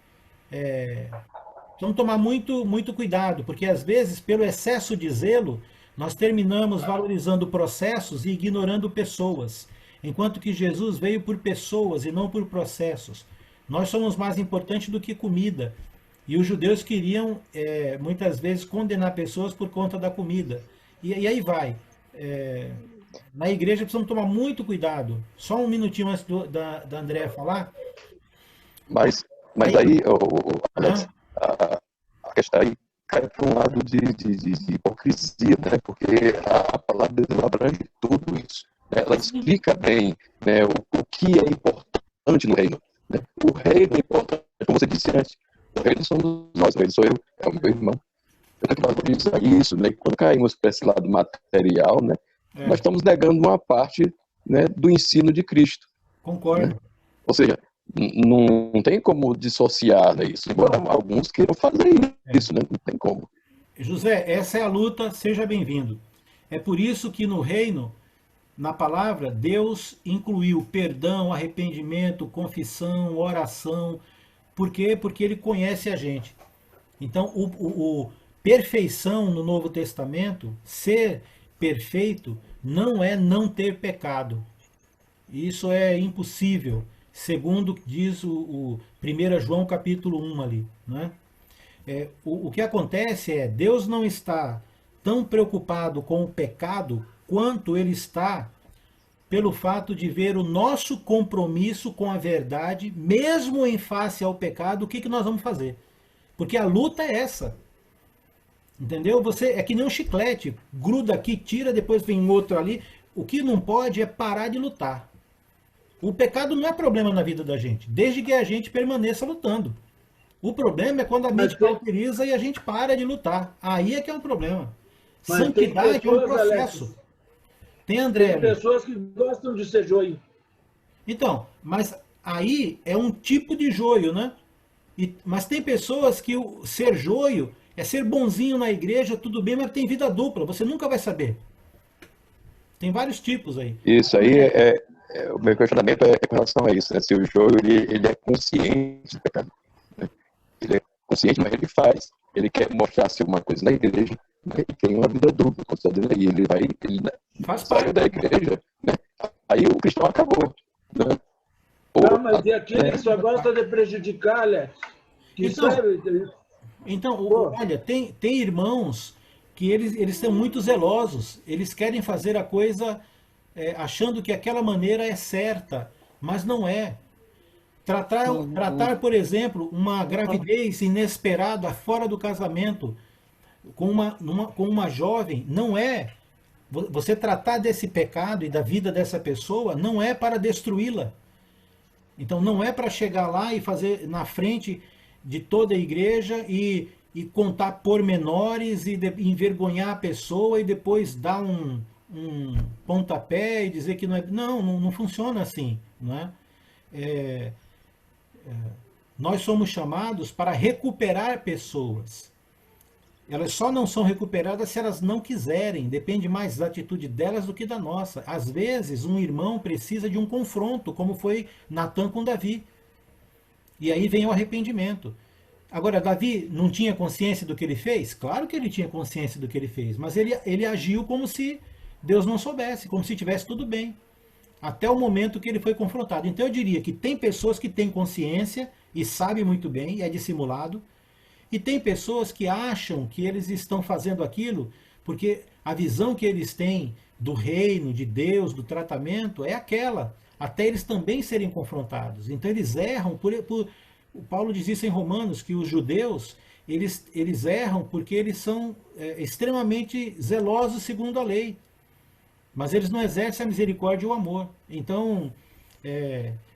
Então, tomar muito, muito cuidado, porque, às vezes, pelo excesso de zelo, nós terminamos valorizando processos e ignorando pessoas, enquanto que Jesus veio por pessoas e não por processos. Nós somos mais importantes do que comida. E os judeus queriam, muitas vezes, condenar pessoas por conta da comida. E aí vai. na igreja precisamos tomar muito cuidado. Só um minutinho antes da Andréa falar. Mas aí, Alex, a questão aí cai para um lado de hipocrisia, né? Porque a palavra de Deus abrange tudo isso. Né? Ela explica bem, né, o que é importante no reino. Né? O reino é importante, como você disse antes. O reino somos nós, o reino sou eu, é o meu irmão. Eu tenho que valorizar isso, né? Quando caímos para esse lado material, né, nós estamos negando uma parte, né, do ensino de Cristo. Concordo. Né? Ou seja, não tem como dissociar, né, isso, embora alguns queiram fazer isso, né? Não tem como. José, essa é a luta, seja bem-vindo. É por isso que no reino, na palavra, Deus incluiu perdão, arrependimento, confissão, oração. Por quê? Porque Ele conhece a gente. Então, perfeição no Novo Testamento, ser perfeito, não é não ter pecado. Isso é impossível, segundo diz o 1 João capítulo 1 ali. Né? O que acontece é, Deus não está tão preocupado com o pecado quanto Ele está pelo fato de ver o nosso compromisso com a verdade, mesmo em face ao pecado, o que nós vamos fazer? Porque a luta é essa. Entendeu? Você é que nem um chiclete, gruda aqui, tira, depois vem outro ali. O que não pode é parar de lutar. O pecado não é problema na vida da gente, desde que a gente permaneça lutando. O problema é quando a mente cauteriza e a gente para de lutar. Aí é que é um problema. Santidade é um processo. Alex, tem André. Tem pessoas que gostam de ser joio. Então, mas aí é um tipo de joio, né? Mas tem pessoas que o ser joio é ser bonzinho na igreja, tudo bem, mas tem vida dupla, você nunca vai saber. Tem vários tipos aí. Isso aí o meu questionamento é com relação a isso, né? Se o joio ele é consciente do pecado. Né? Ele é consciente, mas ele faz. Ele quer mostrar-se uma coisa na igreja, né? E tem uma vida dupla, considerando aí. Ele saiu da igreja, né? Aí o cristão acabou. Né? Não, mas e aquele que só gosta de prejudicar, Alex? Então, olha, tem irmãos que eles são muito zelosos, eles querem fazer a coisa achando que aquela maneira é certa, mas não é. Tratar, por exemplo, uma gravidez inesperada fora do casamento com uma jovem, não é. Você tratar desse pecado e da vida dessa pessoa não é para destruí-la. Então não é para chegar lá e fazer na frente de toda a igreja e contar pormenores e envergonhar a pessoa e depois dar um pontapé e dizer que não é. Não funciona assim. Não é? Nós somos chamados para recuperar pessoas. Elas só não são recuperadas se elas não quiserem. Depende mais da atitude delas do que da nossa. Às vezes, um irmão precisa de um confronto, como foi Natan com Davi. E aí vem o arrependimento. Agora, Davi não tinha consciência do que ele fez? Claro que ele tinha consciência do que ele fez, mas ele agiu como se Deus não soubesse, como se tivesse tudo bem. Até o momento que ele foi confrontado. Então eu diria que tem pessoas que têm consciência e sabem muito bem, e é dissimulado. E tem pessoas que acham que eles estão fazendo aquilo porque a visão que eles têm do reino, de Deus, do tratamento, é aquela. Até eles também serem confrontados. Então eles erram o Paulo diz isso em Romanos, que os judeus, eles erram porque eles são extremamente zelosos segundo a lei. Mas eles não exercem a misericórdia e o amor. Então,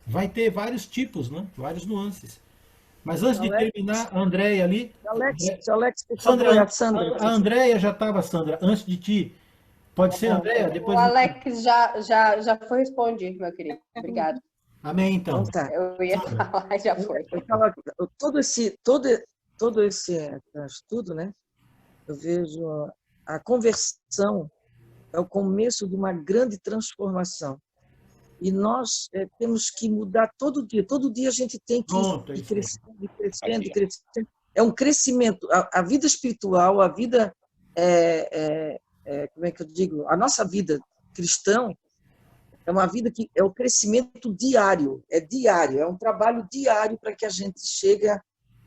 vai ter vários tipos, né? Vários nuances. Mas antes de terminar, a Andréia ali... Alex, Sandra, a Andréia já estava, Sandra, antes de ti. Pode ser, Andréia? Depois o Alex já foi respondido, meu querido. Obrigado. Amém, então. Tá. Eu ia falar, já foi. Todo esse estudo, né? Eu vejo a conversão é o começo de uma grande transformação. E nós temos que mudar todo dia. Todo dia a gente tem que ir crescendo. É um crescimento. A vida espiritual, a vida, como é que eu digo? A nossa vida cristã é uma vida que é o crescimento diário. É diário, é um trabalho diário para que a gente chegue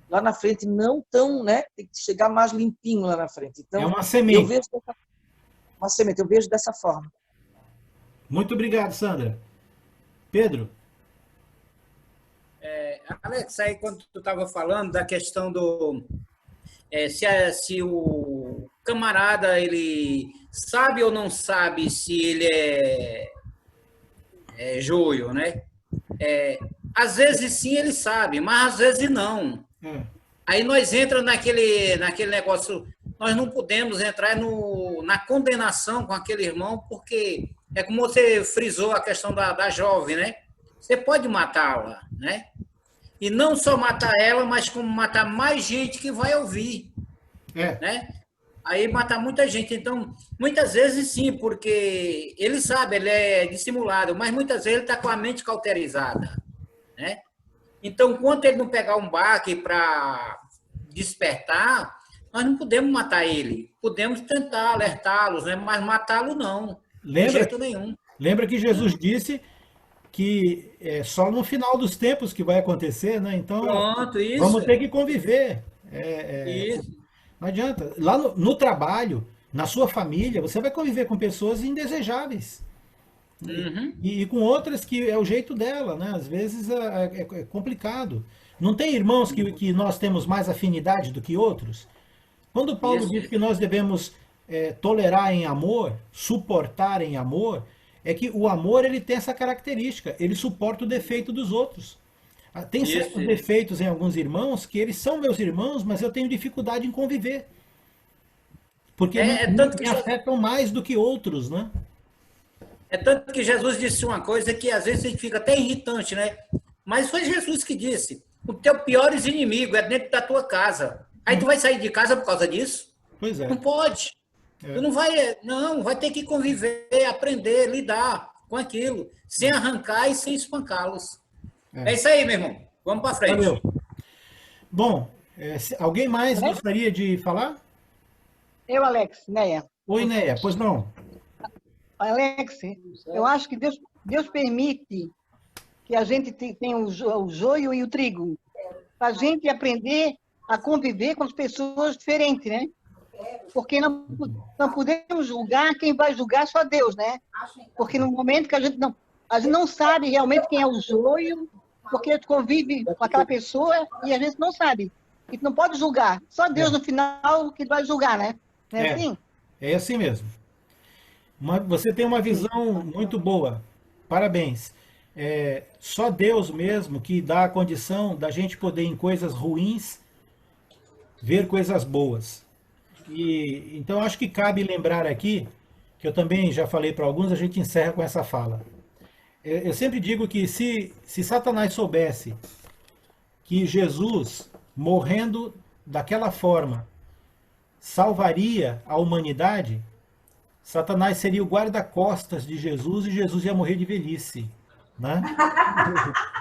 lá na frente, não tão, né? Tem que chegar mais limpinho lá na frente. Então, é uma semente. Uma semente, eu vejo dessa forma. Muito obrigado, Sandra. Pedro? Alex, aí quando tu estava falando da questão do... se o camarada, ele sabe ou não sabe se ele é joio, né? Às vezes sim ele sabe, mas às vezes não. Aí nós entramos naquele negócio, nós não podemos entrar na condenação com aquele irmão, porque é como você frisou a questão da jovem, né? Você pode matá-la, né? E não só matar ela, mas como matar mais gente que vai ouvir. Né? Aí matar muita gente. Então, muitas vezes sim, porque ele sabe, ele é dissimulado, mas muitas vezes ele está com a mente cauterizada. Né? Então, enquanto ele não pegar um baque para despertar, nós não podemos matar ele. Podemos tentar alertá-los, né? Mas matá-lo não. De jeito nenhum. Lembra que Jesus disse que é só no final dos tempos que vai acontecer, né? Então, pronto, isso. Vamos ter que conviver. Isso. Não adianta. Lá no trabalho, na sua família, você vai conviver com pessoas indesejáveis. Uhum. E com outras que é o jeito dela, né? Às vezes é complicado. Não tem irmãos que nós temos mais afinidade do que outros? Quando Paulo diz que nós devemos tolerar em amor, suportar em amor, é que o amor ele tem essa característica, ele suporta o defeito dos outros. Tem certos defeitos em alguns irmãos que eles são meus irmãos, mas eu tenho dificuldade em conviver. Porque me afetam mais do que outros, né? É tanto que Jesus disse uma coisa que às vezes a gente fica até irritante, né? Mas foi Jesus que disse, o teu pior inimigo é dentro da tua casa. Aí tu vai sair de casa por causa disso? Pois é. Não pode. Tu não vai ter que conviver, aprender, lidar com aquilo, sem arrancar e sem espancá-los. É isso aí, meu irmão. Vamos para frente. Valeu. Bom, alguém mais gostaria de falar? Eu, Alex, Neia. Oi, Neia, pois não. Alex, eu acho que Deus permite que a gente tenha o joio e o trigo, para a gente aprender a conviver com as pessoas diferentes, né? Porque não podemos julgar, quem vai julgar é só Deus, né? Porque no momento que a gente não sabe realmente quem é o joio, porque a gente convive com aquela pessoa e a gente não sabe. A gente não pode julgar. Só Deus no final que vai julgar, né? Não é assim? É assim mesmo. Você tem uma visão muito boa. Parabéns. Só Deus mesmo que dá a condição da gente poder, em coisas ruins, ver coisas boas. Então, acho que cabe lembrar aqui, que eu também já falei para alguns, a gente encerra com essa fala. Eu sempre digo que se Satanás soubesse que Jesus, morrendo daquela forma, salvaria a humanidade, Satanás seria o guarda-costas de Jesus e Jesus ia morrer de velhice. Né?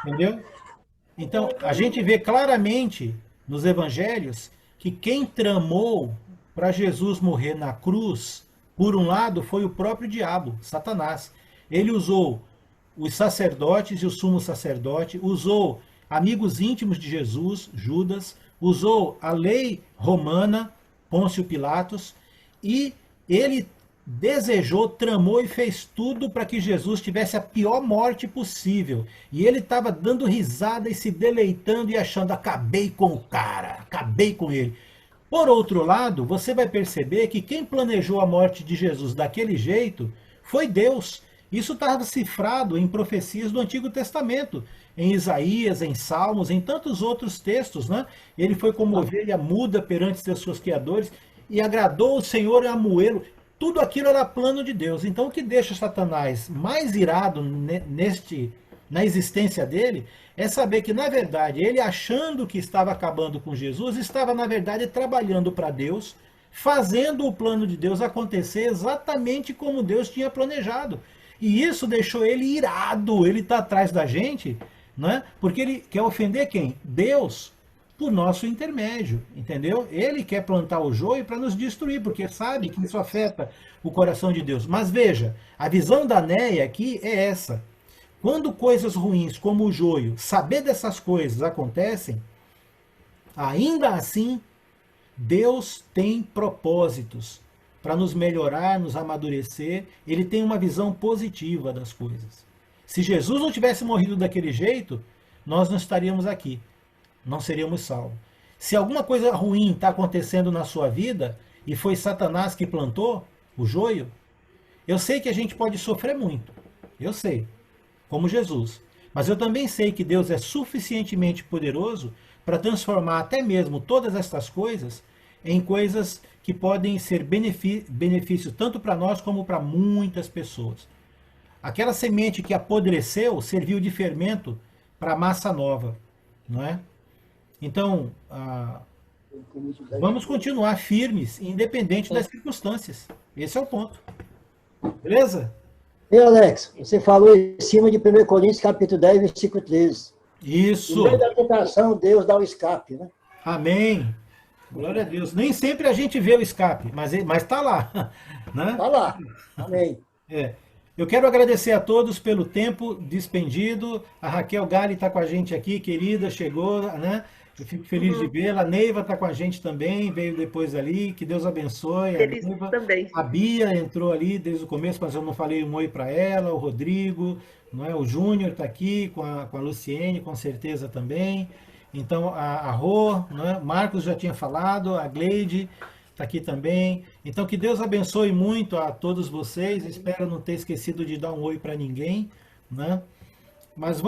Entendeu? Então, a gente vê claramente nos evangelhos que quem tramou para Jesus morrer na cruz, por um lado, foi o próprio diabo, Satanás. Ele usou os sacerdotes e o sumo sacerdote, usou amigos íntimos de Jesus, Judas, usou a lei romana, Pôncio Pilatos, e ele desejou, tramou e fez tudo para que Jesus tivesse a pior morte possível. E ele estava dando risada e se deleitando e achando, acabei com o cara, acabei com ele. Por outro lado, você vai perceber que quem planejou a morte de Jesus daquele jeito foi Deus. Isso estava cifrado em profecias do Antigo Testamento, em Isaías, em Salmos, em tantos outros textos, né? Ele foi como ovelha muda perante seus criadores e agradou o Senhor a moê-lo. Tudo aquilo era plano de Deus. Então, o que deixa Satanás mais irado na existência dele é saber que, na verdade, ele achando que estava acabando com Jesus, estava, na verdade, trabalhando para Deus, fazendo o plano de Deus acontecer exatamente como Deus tinha planejado. E isso deixou ele irado. Ele está atrás da gente, né? Porque ele quer ofender quem? Deus, por nosso intermédio, entendeu? Ele quer plantar o joio para nos destruir, porque sabe que isso afeta o coração de Deus. Mas veja, a visão da Neia aqui é essa. Quando coisas ruins como o joio, saber dessas coisas acontecem, ainda assim, Deus tem propósitos para nos melhorar, nos amadurecer. Ele tem uma visão positiva das coisas. Se Jesus não tivesse morrido daquele jeito, nós não estaríamos aqui, não seríamos salvos. Se alguma coisa ruim está acontecendo na sua vida, e foi Satanás que plantou o joio, eu sei que a gente pode sofrer muito, eu sei, como Jesus. Mas eu também sei que Deus é suficientemente poderoso para transformar até mesmo todas estas coisas em coisas que podem ser benefícios tanto para nós como para muitas pessoas. Aquela semente que apodreceu serviu de fermento para a massa nova, não é? Então, vamos continuar firmes, independente das circunstâncias. Esse é o ponto. Beleza? E Alex, você falou em cima de 1 Coríntios, capítulo 10, versículo 13. Isso. No meio da tentação, Deus dá o escape, né? Amém. Glória a Deus. Nem sempre a gente vê o escape, mas está lá. Né? Está lá. Amém. Eu quero agradecer a todos pelo tempo despendido. A Raquel Gali está com a gente aqui, querida, chegou, né? Eu fico feliz de vê-la. A Neiva está com a gente também, veio depois ali. Que Deus abençoe. Feliz também. A Bia entrou ali desde o começo, mas eu não falei um oi para ela. O Rodrigo, não é? O Júnior está aqui com a Luciene, com certeza também. Então, a Rô, né? Marcos já tinha falado, a Gleide está aqui também. Então, que Deus abençoe muito a todos vocês. Espero não ter esquecido de dar um oi para ninguém, né? Mas